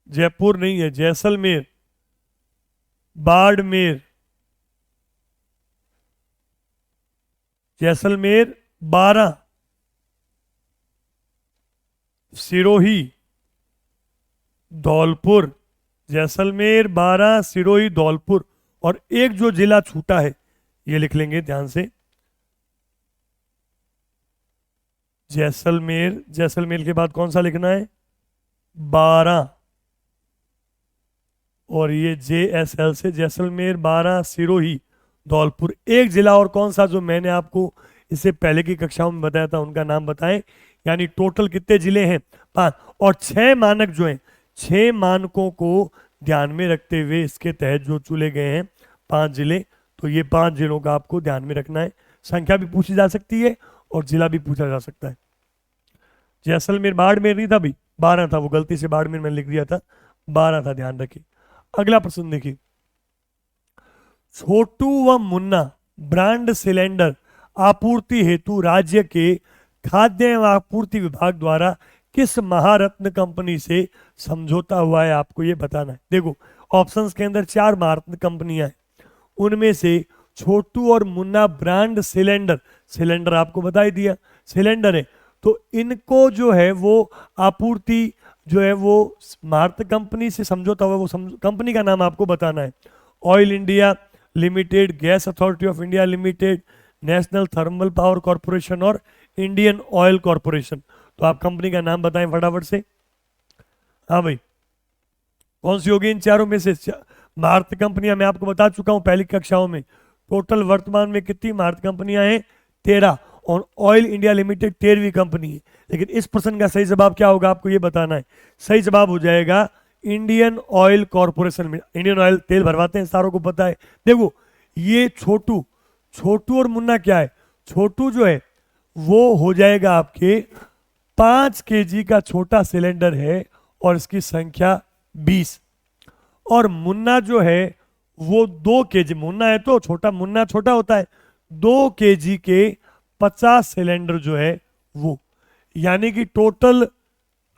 जयपुर नहीं है, जैसलमेर, बाड़मेर, जैसलमेर, बारां, सिरोही, धौलपुर, जैसलमेर, बारां, सिरोही, धौलपुर, और एक जो जिला छूटा है ये लिख लेंगे ध्यान से, जैसलमेर। जैसलमेर के बाद कौन सा लिखना है, बारां, और ये JSL से जैसलमेर, बारां, सिरोही, धौलपुर। एक जिला और कौन सा जो मैंने आपको इससे पहले की कक्षाओं में बताया था उनका नाम बताएं। यानी टोटल कितने जिले हैं 5, और 6 मानक जो हैं, 6 मानकों को ध्यान में रखते हुए इसके तहत जो चुने गए हैं 5 जिले। तो ये 5 जिलों का आपको ध्यान में रखना है। संख्या भी पूछी जा सकती है और जिला भी पूछा जा सकता है। जैसलमेर बाड़मेर नहीं था भाई, 12 था, वो गलती से बाड़मेर में लिख दिया था, 12 था, ध्यान रखिए। अगला प्रश्न देखिए, छोटू व मुन्ना ब्रांड सिलेंडर आपूर्ति हेतु राज्य के खाद्य एवं आपूर्ति विभाग द्वारा किस महारत्न कंपनी से समझौता हुआ है, आपको ये बताना है। देखो ऑप्शंस के अंदर 4 महारत्न कंपनियां हैं, उनमें से छोटू और मुन्ना ब्रांड सिलेंडर आपको बता ही दिया सिलेंडर है, तो इनको जो है वो आपूर्ति जो है वो भारत कंपनी से समझौता हुआ, वो कंपनी का नाम आपको बताना है। Oil India limited, gas authority of India limited, national thermal power corporation और इंडियन ऑयल कॉरपोरेशन। तो आप कंपनी का नाम बताएं फटाफट से। हाँ भाई, कौन सी होगी इन चारों में से? भारत कंपनियां मैं आपको बता चुका हूं पहली कक्षाओं में। टोटल वर्तमान में कितनी भारत कंपनियां हैं? 13, और ऑयल इंडिया लिमिटेड 13वीं कंपनी है। लेकिन इस प्रश्न का सही जवाब क्या होगा आपको ये बताना है। सही जवाब हो जाएगा इंडियन ऑयल कॉरपोरेशन में। इंडियन ऑयल तेल भरवाते हैं, सारों को पता है। देखो ये छोटू और मुन्ना क्या है, छोटू जो है वो हो जाएगा आपके 5 kg का छोटा सिलेंडर है और इसकी संख्या 20, और मुन्ना जो है वो 2 kg, मुन्ना है तो छोटा, मुन्ना छोटा होता है, 2 kg के 50 सिलेंडर जो है वो, यानी कि टोटल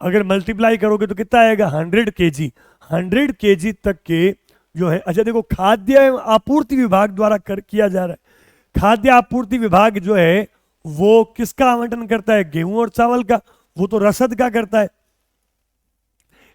अगर मल्टीप्लाई करोगे तो कितना आएगा 100 kg। 100 kg तक के जो है। अच्छा देखो, खाद्य एवं आपूर्ति विभाग द्वारा किया जा रहा है। खाद्य आपूर्ति विभाग जो है वो किसका आवंटन करता है? गेहूं और चावल का, वो तो रसद का करता है।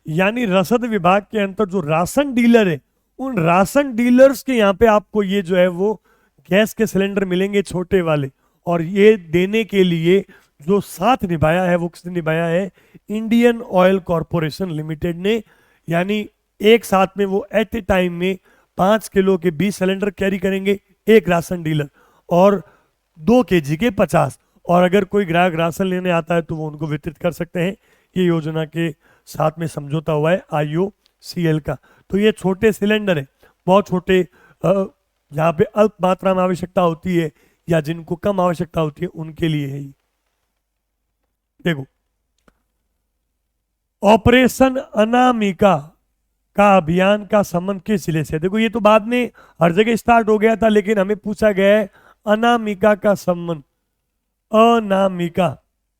यानी रसद विभाग के अंतर जो राशन डीलर है, उन राशन डीलर्स के यहाँ पे आपको ये जो है वो गैस के सिलेंडर मिलेंगे छोटे वाले, और ये देने के लिए जो साथ निभाया है वो किसने निभाया है? इंडियन ऑयल कॉरपोरेशन लिमिटेड ने। यानी एक साथ में वो एट ए टाइम में 5 किलो के 20 सिलेंडर कैरी करेंगे एक राशन डीलर, और 2 केजी के 50, और अगर कोई ग्राहक राशन लेने आता है तो वो उनको वितरित कर सकते हैं। ये योजना के साथ में समझौता हुआ है IOCL का। तो ये छोटे सिलेंडर है, बहुत छोटे, जहाँ पे अल्प मात्रा में आवश्यकता होती है या जिनको कम आवश्यकता होती है उनके लिए है ये। देखो, ऑपरेशन अनामिका का अभियान का संबंध किस जिले से? देखो, ये तो बाद में हर जगह स्टार्ट हो गया था, लेकिन हमें पूछा गया है अनामिका का संबंध, अनामिका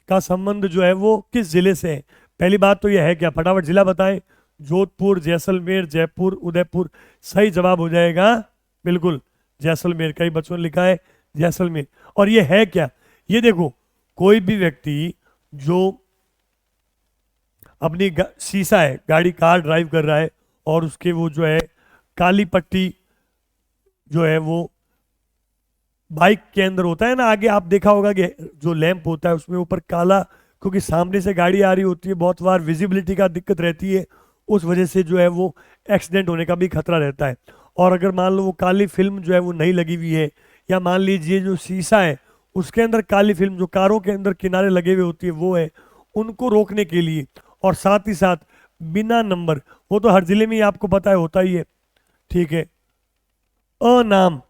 का संबंध जो है वो किस जिले से है? पहली बात तो यह है, क्या फटाफट जिला बताएं। जोधपुर, जैसलमेर, जयपुर, उदयपुर। सही जवाब हो जाएगा बिल्कुल जैसलमेर। कई बच्चों ने लिखा है जैसलमेर। और ये है क्या? ये देखो, कोई भी व्यक्ति जो अपनी शीशा है, गाड़ी कार ड्राइव कर रहा है, और उसके वो जो है काली पट्टी जो है वो बाइक के अंदर होता है ना, आगे आप देखा होगा कि जो लैंप होता है उसमें ऊपर काला, क्योंकि सामने से गाड़ी आ रही होती है, बहुत बार विजिबिलिटी का दिक्कत रहती है, उस वजह से जो है वो एक्सीडेंट होने का भी खतरा रहता है। और अगर मान लो वो काली फिल्म जो है वो नहीं लगी हुई है, या मान लीजिए जो शीशा है उसके अंदर काली फिल्म, जो कारों के अंदर किनारे लगे हुए होती है वो है, उनको रोकने के लिए, और साथ ही साथ बिना नंबर, वो तो हर जिले में ही आपको पता है होता ही है, ठीक है। नाम,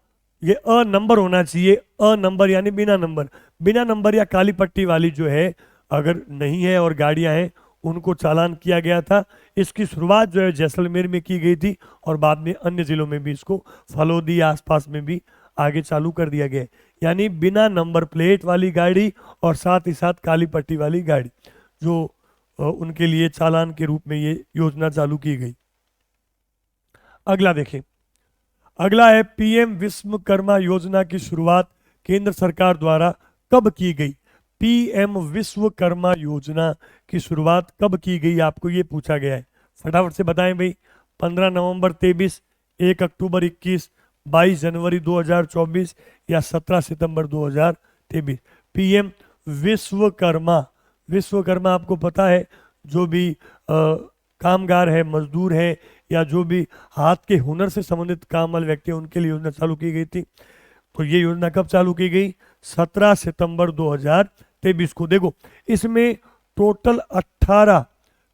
ये नंबर होना चाहिए, नंबर यानी बिना नंबर। बिना नंबर या काली पट्टी वाली जो है अगर नहीं है और गाड़ियां हैं, उनको चालान किया गया था। इसकी शुरुआत जो है जैसलमेर में की गई थी, और बाद में अन्य जिलों में भी इसको फलोदी आसपास में भी आगे चालू कर दिया गया है। यानी बिना नंबर प्लेट वाली गाड़ी और साथ ही साथ काली पट्टी वाली गाड़ी, जो उनके लिए चालान के रूप में ये योजना चालू की गई। अगला देखें, अगला है PM विश्वकर्मा योजना की शुरुआत केंद्र सरकार द्वारा कब की गई? PM विश्वकर्मा योजना की शुरुआत कब की गई, आपको ये पूछा गया है। फटाफट से बताएं भाई। 15 नवंबर 23, 1 अक्टूबर 21, 22 जनवरी 2024 या 17 सितंबर 2023। PM विश्वकर्मा, विश्वकर्मा आपको पता है जो भी कामगार है, मजदूर है, या जो भी हाथ के हुनर से संबंधित काम वाले व्यक्ति हैं, उनके लिए योजना चालू की गई थी। तो ये योजना कब चालू की गई? 17 सितंबर 2023 को। देखो, इसमें टोटल 18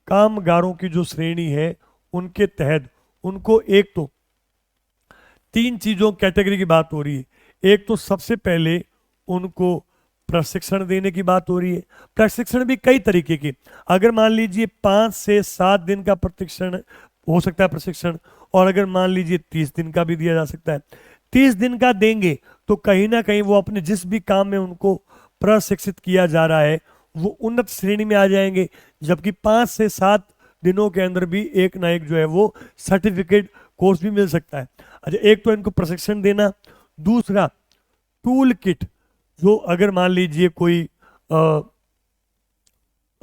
कामगारों की जो श्रेणी है उनके तहत उनको एक तो 3 चीजों कैटेगरी की बात हो रही है। एक तो सबसे पहले उनको प्रशिक्षण देने की बात हो रही है। प्रशिक्षण भी कई तरीके के, अगर मान लीजिए 5 से 7 दिन का प्रशिक्षण हो सकता है प्रशिक्षण, और अगर मान लीजिए 30 दिन का भी दिया जा सकता है। 30 दिन का देंगे तो कहीं ना कहीं वो अपने जिस भी काम में उनको प्रशिक्षित किया जा रहा है वो उन्नत श्रेणी में आ जाएंगे, जबकि 5 से 7 दिनों के अंदर भी एक ना एक जो है वो सर्टिफिकेट कोर्स भी मिल सकता है। अच्छा, एक तो इनको प्रशिक्षण देना, दूसरा टूल किट, जो अगर मान लीजिए कोई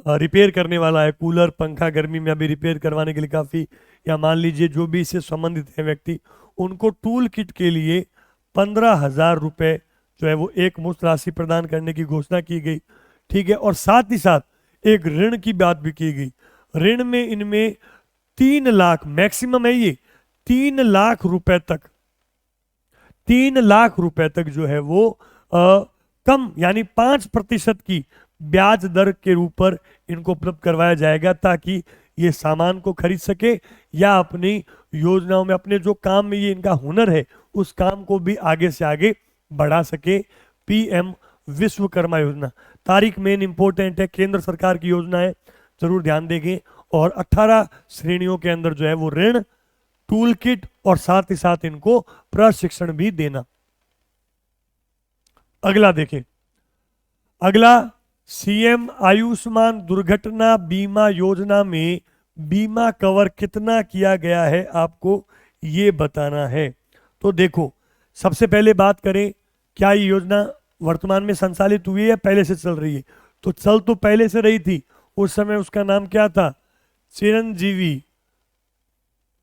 रिपेयर करने वाला है, कूलर पंखा गर्मी में अभी रिपेयर करवाने के लिए काफ़ी, या मान लीजिए जो भी इससे संबंधित है व्यक्ति, उनको टूल किट के लिए 15,000 रुपये जो है वो एक मुश्त राशि प्रदान करने की घोषणा की गई, ठीक है। और साथ ही साथ एक ऋण की बात भी की गई। ऋण में इनमें 3 लाख, मैक्सिमम है ये 3 लाख रुपए तक, 3 लाख रुपए तक जो है वो कम यानी 5% की ब्याज दर के ऊपर इनको उपलब्ध करवाया जाएगा, ताकि ये सामान को खरीद सके या अपनी योजनाओं में, अपने जो काम में ये इनका हुनर है उस काम को भी आगे से आगे बढ़ा सके। PM विश्वकर्मा योजना, तारीख मेन इंपॉर्टेंट है, केंद्र सरकार की योजना है, जरूर ध्यान देंगे। और 18 श्रेणियों के अंदर जो है वो ऋण, टूल किट और साथ ही साथ इनको प्रशिक्षण भी देना। अगला देखें, अगला CM आयुष्मान दुर्घटना बीमा योजना में बीमा कवर कितना किया गया है, आपको ये बताना है। तो देखो, सबसे पहले बात करें, क्या ये योजना वर्तमान में संचालित हुई है या पहले से चल रही है? तो चल तो पहले से रही थी, उस समय उसका नाम क्या था? चिरंजीवी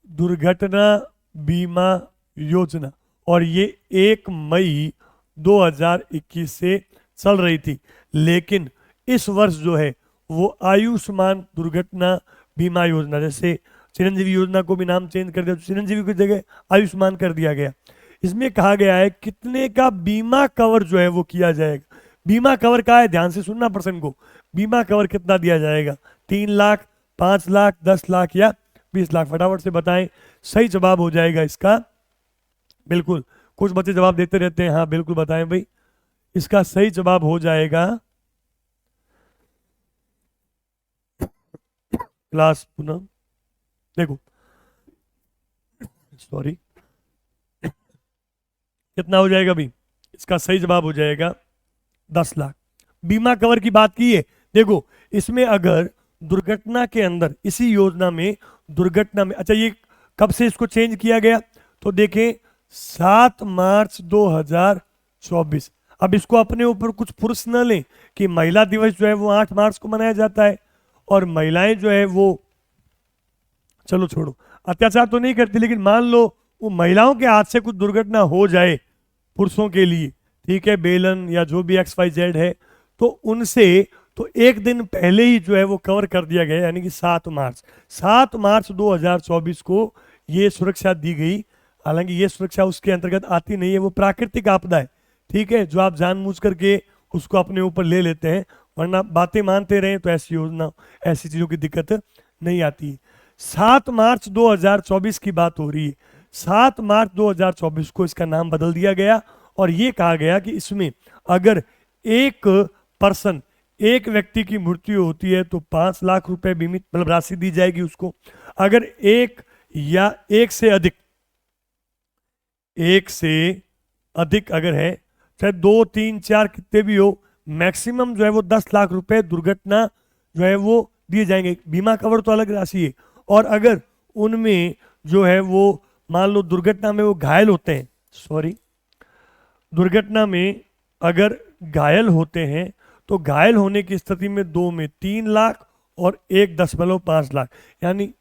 दुर्घटना बीमा योजना। और ये 1 मई 2021 से चल रही थी। लेकिन इस वर्ष जो है वो आयुष्मान दुर्घटना बीमा योजना, जैसे चिरंजीवी योजना को भी नाम चेंज कर दिया, तो चिरंजीवी की जगह आयुष्मान कर दिया गया। इसमें कहा गया है कितने का बीमा कवर जो है वो किया जाएगा। बीमा कवर का है, ध्यान से सुनना प्रश्न को, बीमा कवर कितना दिया जाएगा, 3 लाख, 5 लाख, 10 लाख या 20 लाख? फटाफट से बताएं। सही जवाब हो जाएगा इसका, बिल्कुल, कुछ बच्चे जवाब देते रहते हैं, हाँ बिल्कुल बताएं भाई। इसका सही जवाब हो जाएगा, क्लास पुनः देखो, सॉरी, कितना हो जाएगा भाई? इसका सही जवाब हो जाएगा 10 लाख। बीमा कवर की बात की है, देखो इसमें अगर दुर्घटना के अंदर, इसी योजना में दुर्घटना में, अच्छा ये कब से इसको चेंज किया गया, तो देखें 7 मार्च 2024। अब इसको अपने ऊपर कुछ फुर्स न लें कि महिला दिवस जो है वो 8 मार्च को मनाया जाता है और महिलाएं जो है वो, चलो छोड़ो, अत्याचार तो नहीं करती, लेकिन मान लो वो महिलाओं के हाथ से कुछ दुर्घटना हो जाए पुरुषों के लिए, ठीक है, बेलन या जो भी XYZ है, तो उनसे तो एक दिन पहले ही जो है वो कवर कर दिया गया, यानी कि 7 मार्च 2024 को ये सुरक्षा दी गई। हालांकि ये सुरक्षा उसके अंतर्गत आती नहीं है, वो प्राकृतिक आपदा है, ठीक है, जो आप जानबूझ करके उसको अपने ऊपर ले लेते हैं, वरना बातें मानते रहे तो ऐसी योजना, ऐसी चीजों की दिक्कत नहीं आती। 7 मार्च 2024 की बात हो रही है। 7 मार्च 2024 को इसका नाम बदल दिया गया और ये कहा गया कि इसमें अगर एक पर्सन, एक व्यक्ति की मृत्यु होती है तो 5 लाख रुपए बीमित मतलब राशि दी जाएगी उसको। अगर एक या एक से अधिक अगर है, चाहे 2, 3, 4 कितने भी हो, मैक्सिमम जो है वो 10 लाख रुपए दुर्घटना जो है वो दिए जाएंगे। बीमा कवर तो अलग राशि है। और अगर उनमें जो है वो मान लो दुर्घटना में वो घायल होते हैं, सॉरी, दुर्घटना में अगर घायल होते हैं तो घायल होने की स्थिति में 2 में 3 लाख और 1.5 लाख, यानी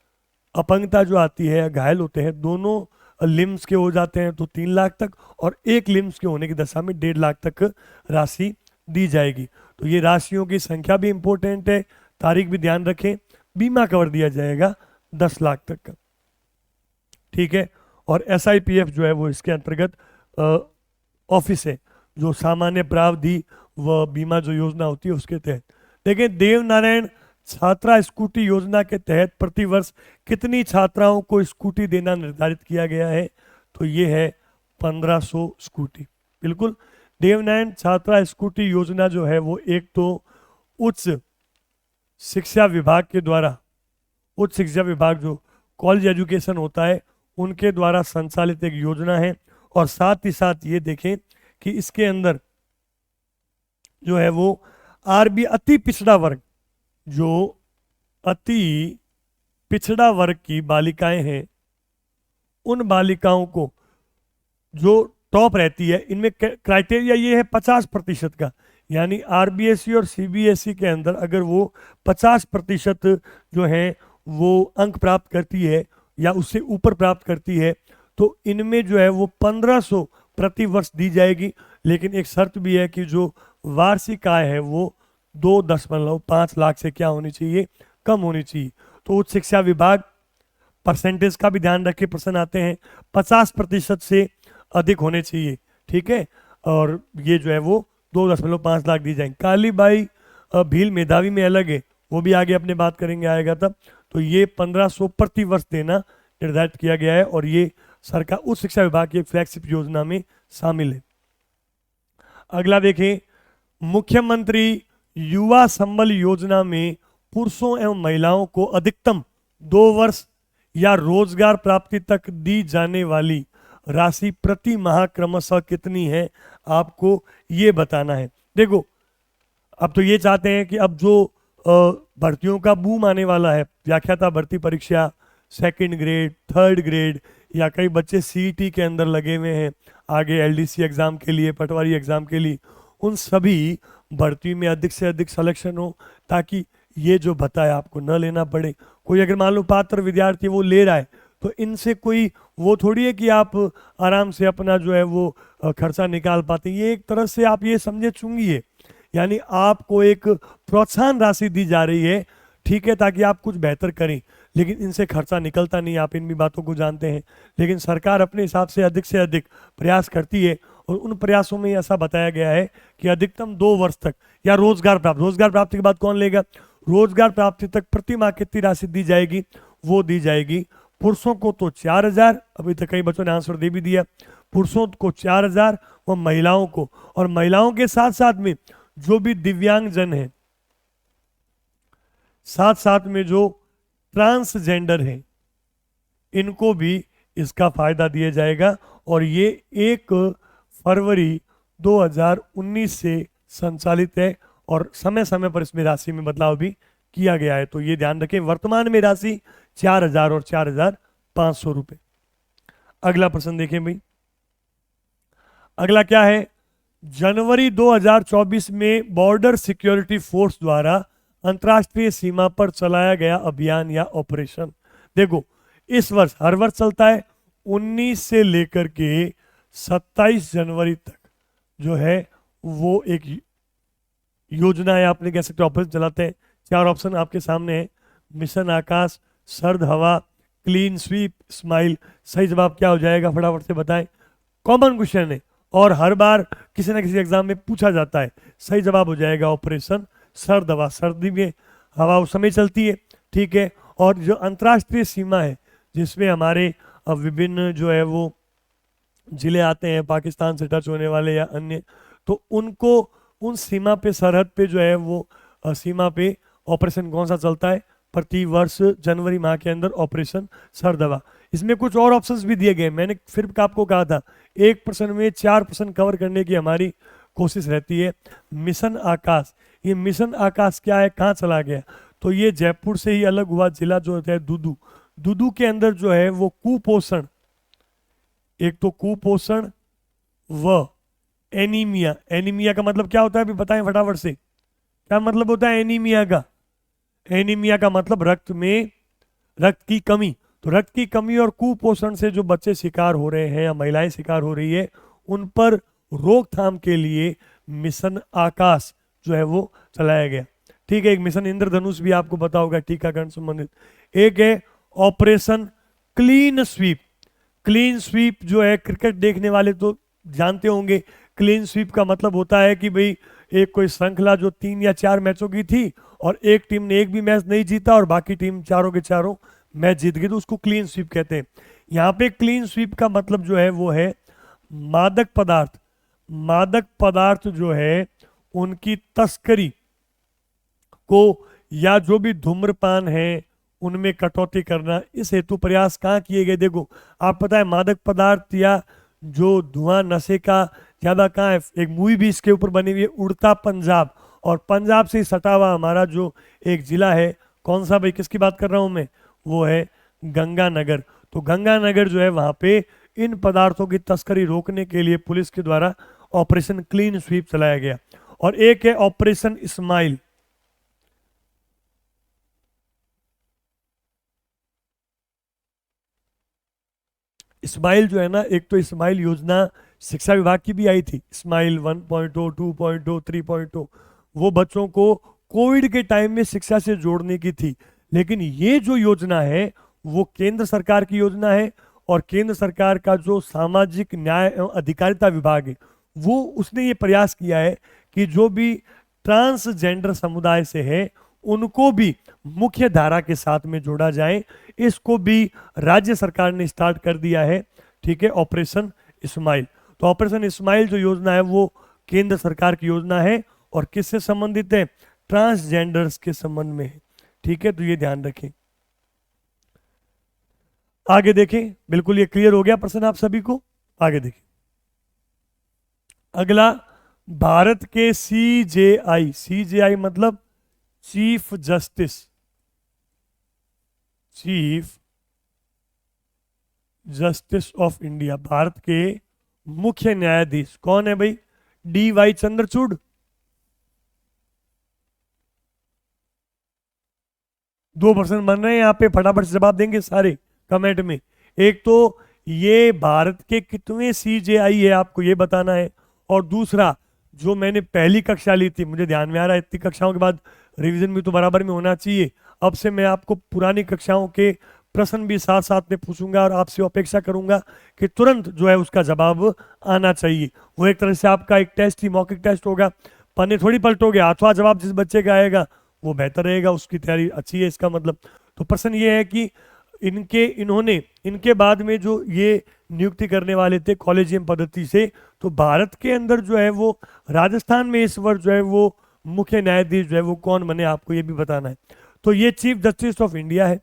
अपंगता जो आती है, घायल होते हैं, दोनों लिम्स के हो जाते हैं तो 3 लाख तक, और एक लिम्स के होने की दशा में 1.5 लाख तक राशि दी जाएगी। तो ये राशियों की संख्या भी इंपॉर्टेंट है, तारीख भी ध्यान रखें। बीमा कवर दिया जाएगा 10 लाख तक का, ठीक है। और SIPF जो है वो इसके अंतर्गत ऑफिस है जो सामान्य प्रावधि व बीमा जो योजना होती है उसके तहत। देखें, देवनारायण छात्रा स्कूटी योजना के तहत प्रतिवर्ष कितनी छात्राओं को स्कूटी देना निर्धारित किया गया है, तो ये है 1500 स्कूटी। बिल्कुल, देवनारायण छात्रा स्कूटी योजना जो है वो एक तो उच्च शिक्षा विभाग के द्वारा, उच्च शिक्षा विभाग जो कॉलेज एजुकेशन होता है उनके द्वारा संचालित एक योजना है। और साथ ही साथ ये देखें कि इसके अंदर जो है वो आरबी अति पिछड़ा वर्ग, जो अति पिछड़ा वर्ग की बालिकाएं हैं, उन बालिकाओं को जो टॉप रहती है, इनमें क्राइटेरिया ये है 50% का, यानी RBSE और CBSE के अंदर अगर वो 50% जो है वो अंक प्राप्त करती है या उससे ऊपर प्राप्त करती है तो इनमें जो है वो 1500 प्रति वर्ष दी जाएगी। लेकिन एक शर्त भी है कि जो वार्षिक आय है वो 2.5 लाख से क्या होनी चाहिए, कम होनी चाहिए। तो उच्च शिक्षा विभाग परसेंटेज का भी ध्यान रख के प्रश्न आते हैं, 50% से अधिक होने चाहिए, ठीक है। और ये जो है वो 2.5 लाख दी जाएंगे। काली बाई भील मेधावी में अलग है, वो भी आगे अपने बात करेंगे, आएगा तब। तो ये 1500 प्रति वर्ष देना निर्धारित किया गया है और ये सरकार उच्च शिक्षा विभाग की फ्लैगशिप योजना में शामिल है। अगला देखें, मुख्यमंत्री युवा संबल योजना में पुरुषों एवं महिलाओं को अधिकतम 2 वर्ष या रोजगार प्राप्ति तक दी जाने वाली राशि प्रति माह क्रमशः कितनी है, आपको ये बताना है। देखो, अब तो ये चाहते हैं कि अब जो भर्तियों का बूम आने वाला है, व्याख्याता भर्ती परीक्षा 2nd ग्रेड, 3rd ग्रेड, या कई बच्चे CET के अंदर लगे हुए हैं आगे LDC एग्जाम के लिए, पटवारी एग्जाम के लिए, उन सभी भर्ती में अधिक से अधिक सिलेक्शन हो ताकि ये जो भत्ता है आपको न लेना पड़े। कोई अगर मान लो पात्र विद्यार्थी वो ले रहा है तो इनसे कोई वो थोड़ी है कि आप आराम से अपना जो है वो खर्चा निकाल पाते हैं। ये एक तरह से आप ये समझे चुंगी, यानी आपको एक प्रोत्साहन राशि दी जा रही है, ठीक है, ताकि आप कुछ बेहतर करें, लेकिन इनसे खर्चा निकलता नहीं, आप इन भी बातों को जानते हैं। लेकिन सरकार अपने हिसाब से अधिक प्रयास करती है, और उन प्रयासों में ऐसा बताया गया है कि अधिकतम 2 वर्ष तक, या रोजगार प्राप्ति के बाद कौन लेगा, रोजगार प्राप्ति तक प्रति माह कितनी राशि दी जाएगी, वो दी जाएगी। पुरुषों को तो 4,000, अभी तक कई बच्चों ने आंसर दे भी दिया, पुरुषों को 4,000, व महिलाओं को, और महिलाओं के साथ साथ में जो भी दिव्यांग जन है, साथ साथ में जो ट्रांसजेंडर है, इनको भी इसका फायदा दिया जाएगा। और ये 1 फरवरी 2019 से संचालित है, और समय समय पर इसमें राशि में बदलाव भी किया गया है। तो ये ध्यान रखें, वर्तमान में राशि 4,000 और 4,500 रुपए। अगला प्रश्न देखें भाई, अगला क्या है, जनवरी 2024 में बॉर्डर सिक्योरिटी फोर्स द्वारा अंतर्राष्ट्रीय सीमा पर चलाया गया अभियान या ऑपरेशन। देखो, इस वर्ष हर वर्ष चलता है, 19 से लेकर के 27 जनवरी तक जो है वो एक योजना है, आपने कह सकते ऑपरेशन चलाते हैं। 4 ऑप्शन आपके सामने है, मिशन आकाश, सर्द हवा, क्लीन स्वीप, स्माइल। सही जवाब क्या हो जाएगा, फटाफट से बताएं। कॉमन क्वेश्चन है और हर बार किसी ना किसी एग्जाम में पूछा जाता है। सही जवाब हो जाएगा ऑपरेशन सर्द हवा। सर्दी में हवा उस समय चलती है, ठीक है। और जो अंतर्राष्ट्रीय सीमा है, जिसमें हमारे विभिन्न जो है वो जिले आते हैं पाकिस्तान से टच होने वाले या अन्य, तो उनको उन सीमा पे, सरहद पे जो है वो सीमा पे ऑपरेशन कौन सा चलता है, प्रति वर्ष जनवरी माह के अंदर ऑपरेशन सर्द हवा। इसमें कुछ और ऑप्शंस भी दिए गए, मैंने फिर आपको कहा था 1% में 4% कवर करने की हमारी कोशिश रहती है। मिशन आकाश, ये मिशन आकाश क्या है, कहाँ चला गया, तो ये जयपुर से ही अलग हुआ जिला जो है दूदू। दूदू के अंदर जो है वो कुपोषण, एक तो कुपोषण व एनीमिया। एनीमिया का मतलब क्या होता है, अभी बताएं फटाफट से, क्या मतलब होता है एनीमिया का। एनीमिया का मतलब रक्त में रक्त की कमी। तो रक्त की कमी और कुपोषण से जो बच्चे शिकार हो रहे हैं या महिलाएं शिकार हो रही है, उन पर रोकथाम के लिए मिशन आकाश जो है वो चलाया गया, ठीक है। एक मिशन इंद्रधनुष भी आपको पता होगा, टीकाकरण संबंधित। एक है operation clean sweep. Clean sweep जो है, क्रिकेट देखने वाले तो जानते होंगे, क्लीन स्वीप का मतलब होता है कि भाई एक कोई श्रृंखला जो 3 या 4 मैचों की थी और एक टीम ने एक भी मैच नहीं जीता और बाकी टीम चारों के चारों मैच जीत गई, तो उसको क्लीन स्वीप कहते हैं। यहाँ पे क्लीन स्वीप का मतलब जो है वो है मादक पदार्थ। मादक पदार्थ जो है उनकी तस्करी को या जो भी धूम्रपान है उनमें कटौती करना, इस हेतु प्रयास कहाँ किए गए। देखो, आप पता है मादक पदार्थ या जो धुआं नशे का ज्यादा कहाँ है, एक मूवी भी इसके ऊपर बनी हुई है, उड़ता पंजाब। और पंजाब से सटा हुआ हमारा जो एक जिला है, कौन सा भाई, किसकी बात कर रहा हूं मैं, वो है गंगानगर। तो गंगानगर जो है वहां पे इन पदार्थों की तस्करी रोकने के लिए पुलिस के द्वारा ऑपरेशन क्लीन स्वीप चलाया गया। और एक है ऑपरेशन स्माइल। स्माइल जो है ना, एक तो स्माइल योजना शिक्षा विभाग की भी आई थी, स्माइल 1.0, 2.0, 3.0, वो बच्चों को कोविड के टाइम में शिक्षा से जोड़ने की थी। लेकिन ये जो योजना है वो केंद्र सरकार की योजना है, और केंद्र सरकार का जो सामाजिक न्याय एवं अधिकारिता विभाग है, वो उसने ये प्रयास किया है कि जो भी ट्रांसजेंडर समुदाय से है उनको भी मुख्य धारा के साथ में जोड़ा जाए। इसको भी राज्य सरकार ने स्टार्ट कर दिया है, ठीक है, ऑपरेशन स्माइल। तो ऑपरेशन स्माइल जो योजना है वो केंद्र सरकार की योजना है और किससे संबंधित है, ट्रांसजेंडर्स के संबंध में है, ठीक है। तो ये ध्यान रखें। आगे देखें, बिल्कुल ये क्लियर हो गया प्रश्न आप सभी को। आगे देखें, अगला, भारत के सीजेआई, सीजेआई मतलब chief justice, chief justice of India, Bharat के मुख्य न्यायाधीश कौन है भाई, DY चंद्रचूड़। 2% बन रहे हैं यहाँ पे, फटाफट से जवाब देंगे सारे, कमेंट में। एक तो ये भारत के कितने CJI है आपको ये बताना है, और दूसरा जो मैंने पहली कक्षा ली थी, मुझे ध्यान में आ रहा है इतनी कक्षाओं के बाद रिवीजन भी तो बराबर में होना चाहिए, अब से मैं आपको पुरानी कक्षाओं के प्रश्न भी साथ साथ में पूछूंगा और आपसे अपेक्षा करूंगा कि तुरंत जो है उसका जवाब आना चाहिए। वो एक तरह से आपका एक टेस्ट ही, मौखिक टेस्ट होगा, पन्ने थोड़ी पलटोगे, अथवा जवाब जिस बच्चे का आएगा वो बेहतर रहेगा, उसकी तैयारी अच्छी है इसका मतलब। तो प्रश्न ये है कि इनके बाद में जो ये नियुक्ति करने वाले थे कॉलेजियम पद्धति से, तो भारत के अंदर जो है वो राजस्थान में इस वर्ष जो है वो मुख्य न्यायाधीश जो है वो कौन बने, आपको ये भी बताना है। तो ये चीफ जस्टिस ऑफ इंडिया है।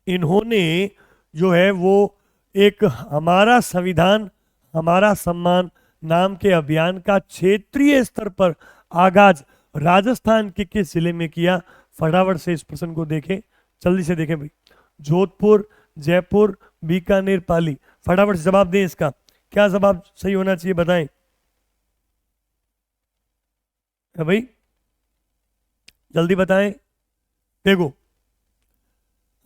इन्होंने जो है वो एक हमारा संविधान हमारा सम्मान नाम के अभियान का क्षेत्रीय स्तर पर आगाज राजस्थान के किस जिले में किया? फटाफट से इस प्रश्न को देखें, जल्दी से देखें भाई। जोधपुर, जयपुर, बीकानेर, पाली। फटाफट से जवाब दें, इसका क्या जवाब सही होना चाहिए बताएं भाई, जल्दी बताएं। देखो,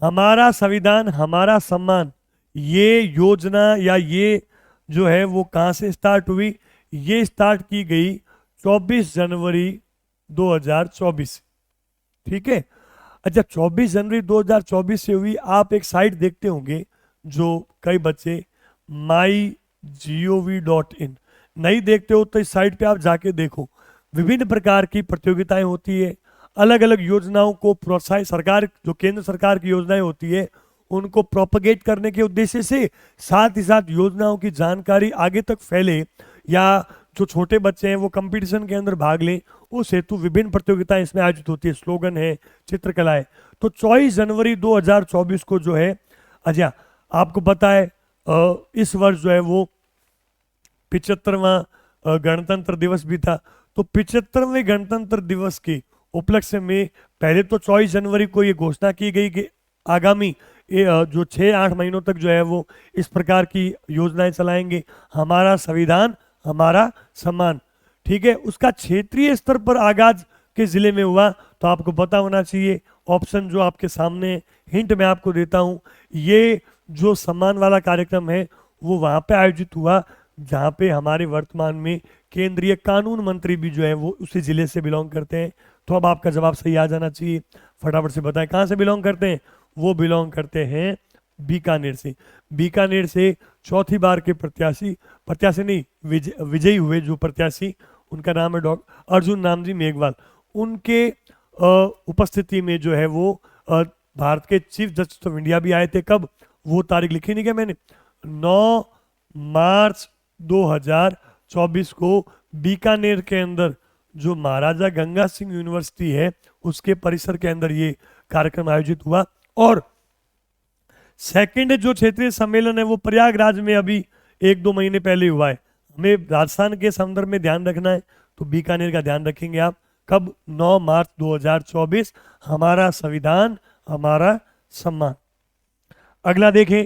हमारा संविधान हमारा सम्मान, ये योजना या ये जो है वो कहां से स्टार्ट हुई? ये स्टार्ट की गई 24 जनवरी 2024, ठीक है। अच्छा, 24 जनवरी 2024 से हुई। आप एक साइट देखते होंगे जो कई बच्चे mygov.in नहीं देखते हो तो इस साइट पे आप जाके देखो, विभिन्न प्रकार की प्रतियोगिताएं होती है, अलग अलग योजनाओं को प्रोत्साहित, सरकार जो केंद्र सरकार की योजनाएं होती है उनको प्रोपगेट करने के उद्देश्य से, साथ ही साथ योजनाओं की जानकारी आगे तक फैले या जो छोटे बच्चे हैं वो कंपटीशन के अंदर भाग लें, उस हेतु विभिन्न प्रतियोगिताएं इसमें आयोजित होती है। स्लोगन है, चित्रकला है। तो 24 जनवरी 2024 को जो है, अच्छा आपको पता है इस वर्ष जो है वो 75वां गणतंत्र दिवस भी था। तो 75वें गणतंत्र दिवस के उपलक्ष्य में पहले तो 24 जनवरी को ये घोषणा की गई कि आगामी जो 6-8 महीनों तक जो है वो इस प्रकार की योजनाएं चलाएंगे, हमारा संविधान हमारा सम्मान, ठीक है। उसका क्षेत्रीय स्तर पर आगाज किस जिले में हुआ? तो आपको पता होना चाहिए, ऑप्शन जो आपके सामने, हिंट मैं आपको देता हूं, ये जो सम्मान वाला कार्यक्रम है वो वहां पे आयोजित हुआ जहां पे हमारे वर्तमान में केंद्रीय कानून मंत्री भी जो है वो उसी जिले से बिलोंग करते हैं। तो अब आपका जवाब सही आ जाना चाहिए, फटाफट से बताएं कहां से बिलोंग करते हैं? वो बिलोंग करते हैं बीकानेर से। बीकानेर से चौथी बार के प्रत्याशी नहीं, विजयी हुए जो प्रत्याशी, उनका नाम है डॉक्टर अर्जुन नामजी मेघवाल। उनके उपस्थिति में जो है वो भारत के चीफ जस्टिस ऑफ इंडिया भी आए थे। कब? वो तारीख लिखी नहीं क्या मैंने? 9 मार्च 2024 को बीकानेर के अंदर जो महाराजा गंगा सिंह यूनिवर्सिटी है उसके परिसर के अंदर ये कार्यक्रम आयोजित हुआ। और सेकंड जो क्षेत्रीय सम्मेलन है वो प्रयागराज में अभी 1-2 महीने पहले हुआ है। हमें राजस्थान के संदर्भ में ध्यान रखना है तो बीकानेर का ध्यान रखेंगे आप। कब? 9 मार्च 2024, हमारा संविधान हमारा सम्मान। अगला देखें,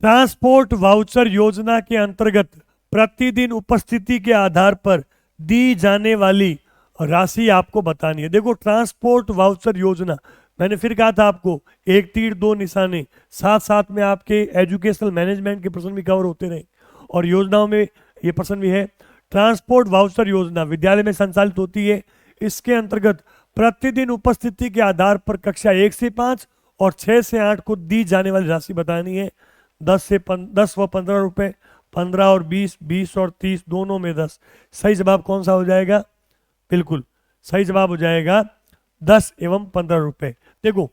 ट्रांसपोर्ट वाउचर योजना के अंतर्गत प्रतिदिन उपस्थिति के आधार पर दी जाने वाली राशि आपको बतानी है। देखो, ट्रांसपोर्ट वाउचर योजना, मैंने फिर कहा था आपको, एक तीर दो निशाने, साथ साथ में आपके एजुकेशनल मैनेजमेंट के प्रश्न भी कवर होते रहे और योजनाओं में ये प्रश्न भी है। ट्रांसपोर्ट वाउचर योजना विद्यालय में संचालित होती है। इसके अंतर्गत प्रतिदिन उपस्थिति के आधार पर कक्षा 1 से 5 और 6 से 8 को दी जाने वाली राशि बतानी है। 10 व 15 रुपए, 15 और 20, 20 और 30, दोनों में 10। सही जवाब कौन सा हो जाएगा? बिल्कुल सही जवाब हो जाएगा 10 एवं 15 रुपए। देखो,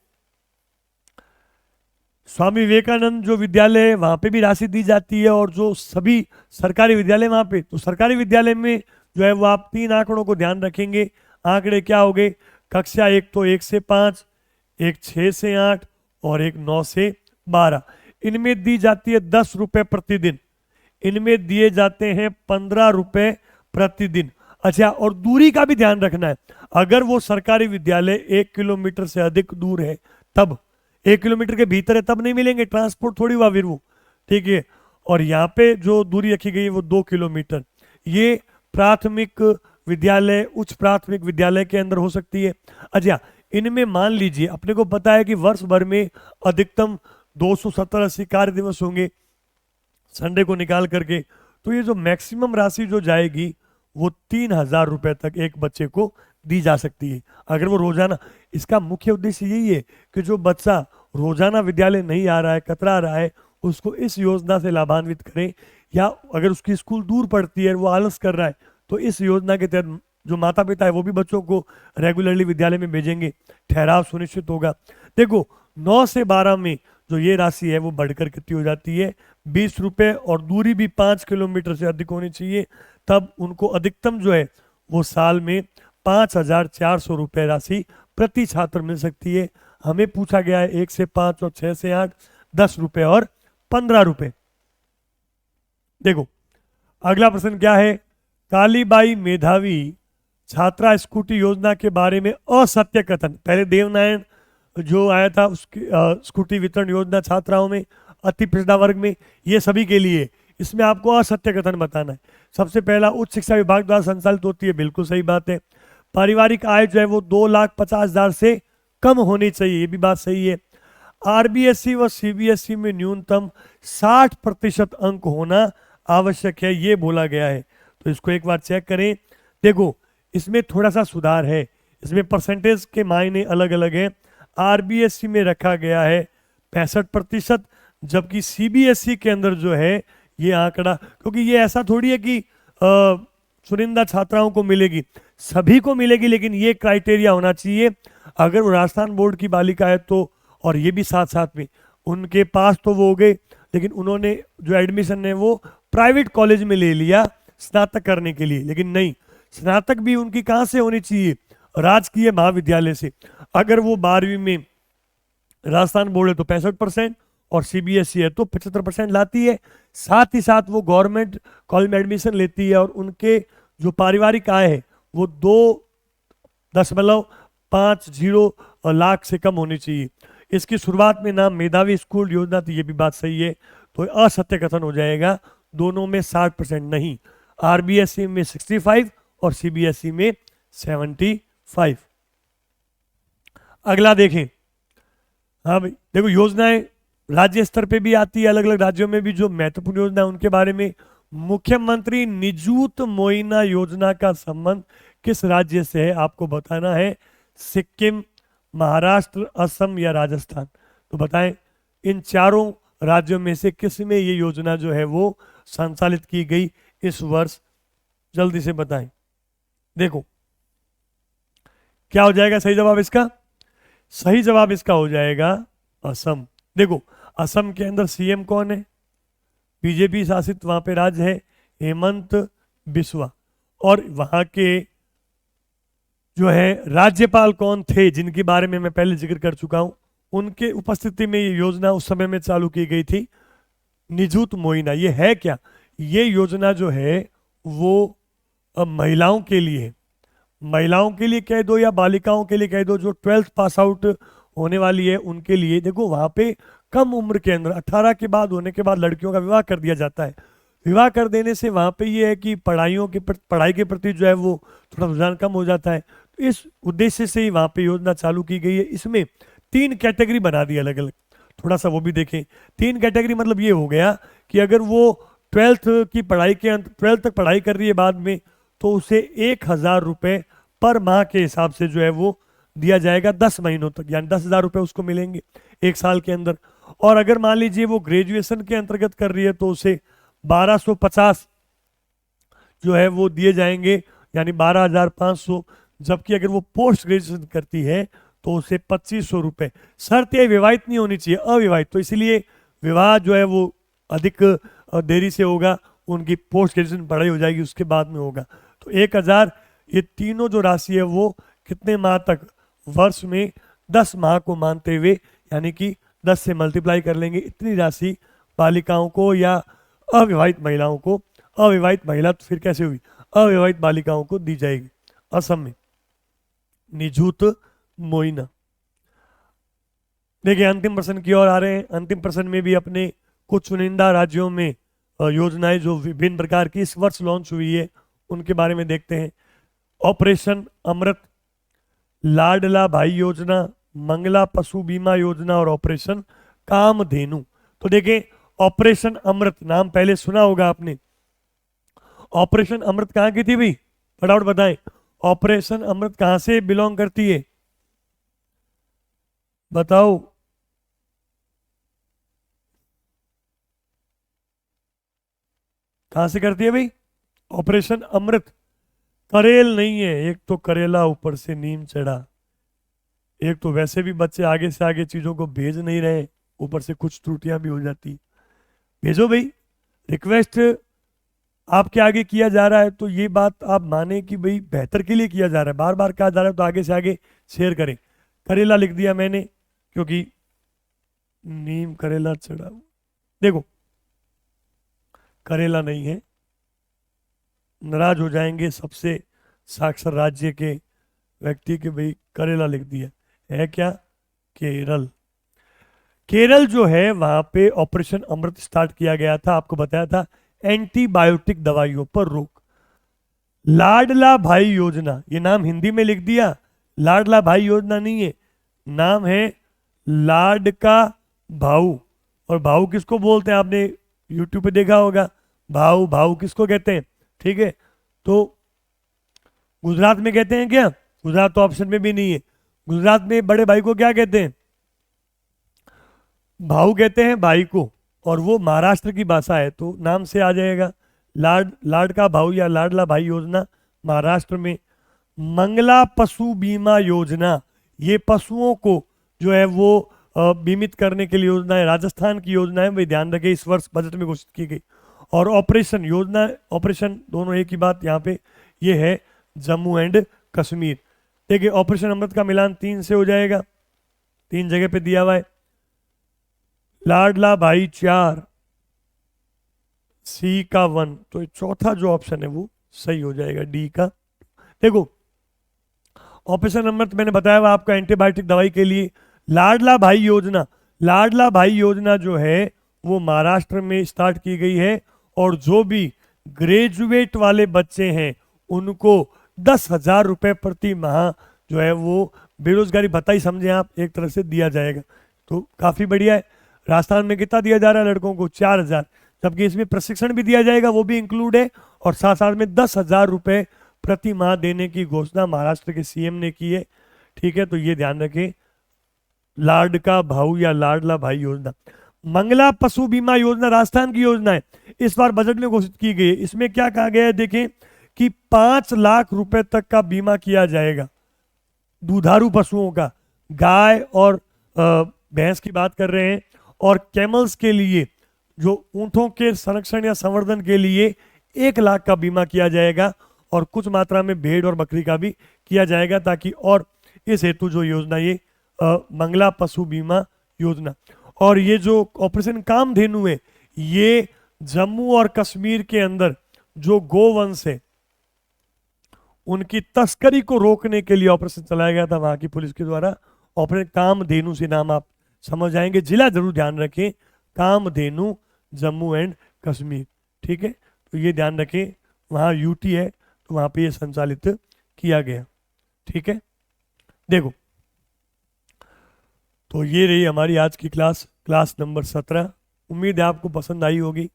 स्वामी विवेकानंद जो विद्यालय है वहां पे भी राशि दी जाती है और जो सभी सरकारी विद्यालय वहां पे, तो सरकारी विद्यालय में जो है वो आप 3 आंकड़ों को ध्यान रखेंगे। आंकड़े क्या हो गए? कक्षा 1 तो 1 से 5, एक 6 से 8 और एक 9 से 12। इनमें दी जाती है 10 रुपए प्रतिदिन, इनमें दिए जाते हैं 15 रुपए प्रतिदिन। अच्छा, और दूरी का भी ध्यान रखना है। अगर वो सरकारी विद्यालय 1 किलोमीटर से अधिक दूर है तब, 1 किलोमीटर के भीतर है तब नहीं मिलेंगे, ट्रांसपोर्ट थोड़ी हुआ फिर वो, ठीक है। और यहाँ पे जो दूरी रखी गई है वो 2 किलोमीटर। ये प्राथमिक विद्यालय, उच्च प्राथमिक विद्यालय के अंदर हो सकती है। अच्छा, इनमें मान लीजिए अपने को पता है कि वर्ष भर में अधिकतम 270-80 कार्य दिवस होंगे संडे को निकाल करके, तो ये जो मैक्सिमम राशि जो जाएगी वो 3,000 रुपए तक एक बच्चे को दी जा सकती है अगर वो रोजाना। इसका मुख्य उद्देश्य यही है कि जो बच्चा रोजाना विद्यालय नहीं आ रहा है, कतरा रहा है, उसको इस योजना से लाभान्वित करें, या अगर उसकी स्कूल दूर पड़ती है, वो आलस कर रहा है, तो इस योजना के तहत जो माता पिता है वो भी बच्चों को रेगुलरली विद्यालय में भेजेंगे, ठहराव सुनिश्चित होगा। देखो 9 से 12 में जो ये राशि है वो बढ़कर कितनी हो जाती है, 20 रुपए, और दूरी भी 5 किलोमीटर से अधिक होनी चाहिए, तब उनको अधिकतम जो है वो साल में 5,400 रुपए राशि प्रति छात्र मिल सकती है। हमें पूछा गया है 1 से 5 और 6 से 8, 10 रुपए और 15 रुपए। देखो अगला प्रश्न क्या है, कालीबाई मेधावी छात्रा स्कूटी योजना के बारे में असत्य कथन। पहले देवनारायण जो आया था उसकी स्कूटी वितरण योजना छात्राओं में, अति पिछड़ा वर्ग में, ये सभी के लिए, इसमें आपको असत्य कथन बताना है। सबसे पहला, उच्च शिक्षा विभाग द्वारा संचालित होती है, बिल्कुल सही बात है। पारिवारिक आय जो है वो 2,50,000 से कम होनी चाहिए, ये भी बात सही है। आरबीएसई व सीबीएसई में न्यूनतम 60% अंक होना आवश्यक है, ये बोला गया है। तो इसको एक बार चेक करें। देखो इसमें थोड़ा सा सुधार है, इसमें परसेंटेज के मायने अलग अलग हैं। आरबीएसई में रखा गया है 65%, जबकि सीबीएसई के अंदर जो है ये आंकड़ा, क्योंकि ये ऐसा थोड़ी है कि चुनिंदा छात्राओं को मिलेगी, सभी को मिलेगी, लेकिन ये क्राइटेरिया होना चाहिए अगर वो राजस्थान बोर्ड की बालिका है तो, और ये भी साथ साथ में उनके पास तो वो हो गए, लेकिन उन्होंने जो एडमिशन है वो प्राइवेट कॉलेज में ले लिया स्नातक करने के लिए, लेकिन नहीं, स्नातक भी उनकी कहाँ से होनी चाहिए, राजकीय महाविद्यालय से। अगर वो 12वीं में राजस्थान बोर्ड है तो 65%, और सीबीएसई है तो 75% लाती है। साथ ही साथ वो गवर्नमेंट कॉलेज में एडमिशन लेती है, और उनके जो पारिवारिक आय है वो 2.50 लाख से कम होनी चाहिए। इसकी शुरुआत में नाम मेधावी स्कूल योजना थी, ये भी बात सही है, तो असत्य कथन हो जाएगा, दोनों में 60% नहीं, आरबीएसई में 65 और सीबीएसई में 75। अगला देखें, हाँ भाई देखो योजनाएं राज्य स्तर पे भी आती है, अलग अलग राज्यों में भी जो महत्वपूर्ण योजना है उनके बारे में। मुख्यमंत्री निजुत मोइना योजना का संबंध किस राज्य से है, आपको बताना है, सिक्किम, महाराष्ट्र, असम या राजस्थान। तो बताएं इन चारों राज्यों में से किस में ये योजना जो है वो संचालित की गई इस वर्ष, जल्दी से बताएं। देखो क्या हो जाएगा सही जवाब इसका, सही जवाब इसका हो जाएगा असम। देखो असम के अंदर सीएम कौन है, बीजेपी शासित वहां पे राज्य है हेमंत बिस्वा, और वहां के जो है राज्यपाल कौन थे जिनके बारे में मैं पहले जिक्र कर चुका हूं, उनके उपस्थिति में ये योजना उस समय में चालू की गई थी, निजुत मोइना। ये है क्या, ये योजना जो है वो महिलाओं के लिए है, महिलाओं के लिए कह दो या बालिकाओं के लिए कह दो, जो 12th पास आउट होने वाली है उनके लिए। देखो वहां पे कम उम्र के अंदर 18 के बाद होने के बाद लड़कियों का विवाह कर दिया जाता है। विवाह कर देने से वहां पे ये है कि पढ़ाई के प्रति जो है वो थोड़ा रुझान कम हो जाता है, तो इस उद्देश्य से ही वहां पे योजना चालू की गई है। इसमें 3 कैटेगरी बना दी अलग अलग, थोड़ा सा वो भी देखें। 3 कैटेगरी मतलब ये हो गया कि अगर वो 12th की पढ़ाई के 12th तक पढ़ाई कर रही है बाद में, तो उसे 1,000 रुपए पर माह के हिसाब से जो है वो दिया जाएगा 10 महीनों तक, यानी 10,000 रुपए उसको मिलेंगे एक साल के अंदर। और अगर मान लीजिए वो ग्रेजुएशन के अंतर्गत कर रही है तो उसे 1250 जो है वो दिए जाएंगे, यानी 12,500। जबकि अगर वो पोस्ट ग्रेजुएशन करती है तो उसे 2,500 रुपए। शर्त यह विवाहित नहीं होनी चाहिए, अविवाहित, तो इसलिए विवाह जो है वो अधिक देरी से होगा, उनकी पोस्ट ग्रेजुएशन पढ़ाई हो जाएगी उसके बाद में होगा। तो 1,000, ये तीनों जो राशि है वो कितने माह तक, वर्ष में 10 माह को मानते हुए, यानी कि 10 से मल्टीप्लाई कर लेंगे, इतनी राशि बालिकाओं को या अविवाहित महिलाओं को, अविवाहित महिला तो फिर कैसे हुई, अविवाहित बालिकाओं को दी जाएगी असम में, निजुत मोइना। देखिए अंतिम प्रश्न की ओर आ रहे हैं। अंतिम प्रश्न में भी अपने कुछ चुनिंदा राज्यों में योजनाएं जो विभिन्न प्रकार की इस वर्ष लॉन्च हुई है उनके बारे में देखते हैं। ऑपरेशन अमृत, लाडला भाई योजना, मंगला पशु बीमा योजना और ऑपरेशन कामधेनु। तो देखें, ऑपरेशन अमृत नाम पहले सुना होगा आपने। ऑपरेशन अमृत कहां की थी भाई, फटाफट बताएं। ऑपरेशन अमृत कहां से बिलोंग करती है, बताओ। कहां से करती है भाई ऑपरेशन अमृत? करेल नहीं है, एक तो करेला ऊपर से नीम चढ़ा, एक तो वैसे भी बच्चे आगे से आगे चीजों को भेज नहीं रहे, ऊपर से कुछ त्रुटियां भी हो जाती। भेजो भाई, रिक्वेस्ट आपके आगे किया जा रहा है, तो ये बात आप माने कि भाई बेहतर के लिए किया जा रहा है, बार बार कहा जा रहा है, तो आगे से आगे शेयर करें। करेला लिख दिया मैंने, क्योंकि नीम करेला चढ़ा, देखो करेला नहीं है, नाराज हो जाएंगे सबसे साक्षर राज्य के व्यक्ति के, भाई करेला लिख दिया है क्या, केरल। केरल जो है वहां पे ऑपरेशन अमृत स्टार्ट किया गया था, आपको बताया था, एंटीबायोटिक दवाइयों पर रोक। लाडला भाई योजना, ये नाम हिंदी में लिख दिया, लाडला भाई योजना नहीं है, नाम है लाडका भाऊ। और भाऊ किसको बोलते हैं, आपने यूट्यूब पे देखा होगा, भाऊ भाऊ किसको कहते हैं, ठीक है। तो गुजरात में कहते हैं क्या, गुजरात तो ऑप्शन में भी नहीं है, गुजरात में बड़े भाई को क्या कहते हैं, भाऊ कहते हैं भाई को, और वो महाराष्ट्र की भाषा है, तो नाम से आ जाएगा लाड का भाऊ या लाडला भाई योजना महाराष्ट्र में। मंगला पशु बीमा योजना, ये पशुओं को जो है वो बीमित करने के लिए योजना है, राजस्थान की योजना है, वे ध्यान रखें, इस वर्ष बजट में घोषित की गई। और ऑपरेशन योजना, ऑपरेशन दोनों एक ही बात यहाँ पे, ये है जम्मू एंड कश्मीर। देखिए ऑपरेशन अमृत का मिलान 3 से हो जाएगा, 3 जगह पे दिया हुआ है। लाडला भाई 4, सी का 1, तो चौथा जो ऑप्शन है वो सही हो जाएगा, डी का। देखो ऑपरेशन अमृत मैंने बताया हुआ आपका एंटीबायोटिक दवाई के लिए। लाडला भाई योजना, लाडला भाई योजना जो है वो महाराष्ट्र में स्टार्ट की गई है, और जो भी ग्रेजुएट वाले बच्चे हैं उनको 10,000 रुपए प्रति माह जो है वो बेरोजगारी भत्ता ही समझे आप, एक तरह से दिया जाएगा, तो काफी बढ़िया है। राजस्थान में कितना दिया जा रहा है लड़कों को, 4,000, जबकि इसमें प्रशिक्षण भी दिया जाएगा, वो भी इंक्लूड है, और साथ साथ में 10,000 रुपए प्रति माह देने की घोषणा महाराष्ट्र के सीएम ने की है, ठीक है। तो ये ध्यान रखें, लाडका भाऊ या लाडला भाई योजना। मंगला पशु बीमा योजना राजस्थान की योजना है, इस बार बजट में घोषित की गई है। इसमें क्या कहा गया है, देखें कि 5 लाख रुपए तक का बीमा किया जाएगा दुधारू पशुओं का, गाय और भैंस की बात कर रहे हैं, और कैमल्स के लिए, जो ऊंटों के संरक्षण या संवर्धन के लिए 1 लाख का बीमा किया जाएगा, और कुछ मात्रा में भेड़ और बकरी का भी किया जाएगा, ताकि, और इस हेतु जो योजना ये मंगला पशु बीमा योजना। और ये जो ऑपरेशन कामधेनु है, ये जम्मू और कश्मीर के अंदर जो गोवंश है उनकी तस्करी को रोकने के लिए ऑपरेशन चलाया गया था वहां की पुलिस के द्वारा। ऑपरेशन कामधेनु से नाम आप समझ आएंगे, जिला जरूर ध्यान रखें, कामधेनु जम्मू एंड कश्मीर, ठीक है। तो ये ध्यान रखें, वहां यूटी है तो वहां पे ये संचालित किया गया, ठीक है। देखो तो ये रही हमारी आज की क्लास, क्लास नंबर 17। उम्मीद है आपको पसंद आई होगी।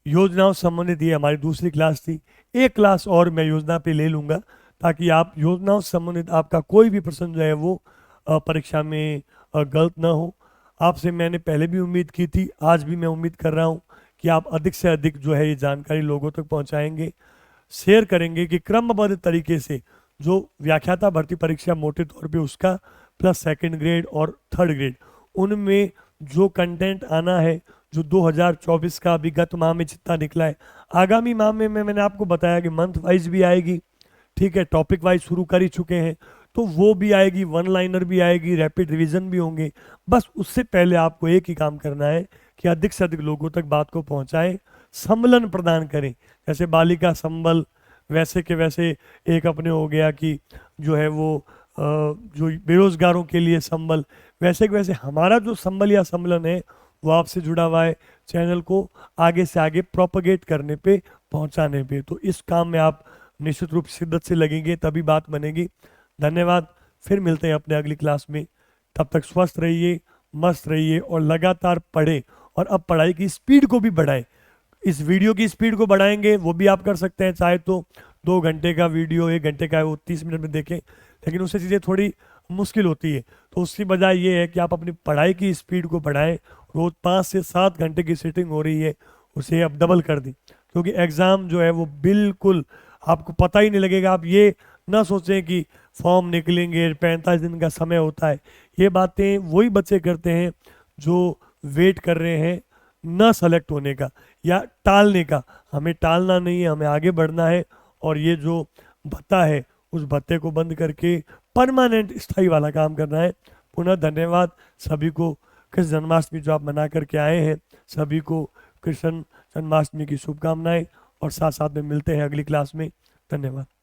योजनाओं से संबंधित ये हमारी दूसरी क्लास थी, एक क्लास और मैं योजना पे ले लूँगा, ताकि आप योजनाओं से संबंधित आपका कोई भी प्रश्न जो है वो परीक्षा में गलत ना हो। आपसे मैंने पहले भी उम्मीद की थी, आज भी मैं उम्मीद कर रहा हूँ कि आप अधिक से अधिक जो है ये जानकारी लोगों तक पहुँचाएंगे, शेयर करेंगे, कि क्रमबद्ध तरीके से जो व्याख्याता भर्ती परीक्षा मोटे तौर पे उसका प्लस 2nd ग्रेड और 3rd ग्रेड, उनमें जो कंटेंट आना है, जो 2024 का अभी गत माह में जितना निकला है, आगामी माह में मैंने आपको बताया कि मंथ वाइज भी आएगी, ठीक है, टॉपिक वाइज शुरू कर ही चुके हैं, तो वो भी आएगी, 1 लाइनर भी आएगी, रैपिड रिवीजन भी होंगे। बस उससे पहले आपको एक ही काम करना है कि अधिक से अधिक लोगों तक बात को पहुंचाएं, सम्मेलन प्रदान करें। जैसे बालिका संबल, वैसे के वैसे एक अपने हो गया कि जो है वो जो बेरोजगारों के लिए संबल, वैसे के वैसे हमारा जो संबल या सम्मेलन है वो आपसे जुड़ा हुआ है, चैनल को आगे से आगे प्रोपगेट करने पे, पहुंचाने पे। तो इस काम में आप निश्चित रूप से शिद्दत से लगेंगे, तभी बात बनेगी। धन्यवाद। फिर मिलते हैं अपने अगली क्लास में। तब तक स्वस्थ रहिए, मस्त रहिए और लगातार पढ़ें। और अब पढ़ाई की स्पीड को भी बढ़ाएं। इस वीडियो की स्पीड को बढ़ाएंगे वो भी आप कर सकते हैं, चाहे तो 2 घंटे का वीडियो 1 घंटे का है वो 30 मिनट में देखें, लेकिन उससे चीज़ें थोड़ी मुश्किल होती है। तो उसकी बजाय ये है कि आप अपनी पढ़ाई की स्पीड को बढ़ाएं। रोज 5 से 7 घंटे की सीटिंग हो रही है, उसे अब डबल कर दी, क्योंकि एग्ज़ाम जो है वो बिल्कुल आपको पता ही नहीं लगेगा। आप ये ना सोचें कि फॉर्म निकलेंगे 45 दिन का समय होता है। ये बातें वही बच्चे करते हैं जो वेट कर रहे हैं ना सेलेक्ट होने का या टालने का। हमें टालना नहीं है, हमें आगे बढ़ना है। और ये जो भत्ता है उस भत्ते को बंद करके परमानेंट स्थाई वाला काम करना है। पुनः धन्यवाद सभी को। कृष्ण जन्माष्टमी जो आप मना करके आए हैं, सभी को कृष्ण जन्माष्टमी की शुभकामनाएं। और साथ साथ में मिलते हैं अगली क्लास में। धन्यवाद।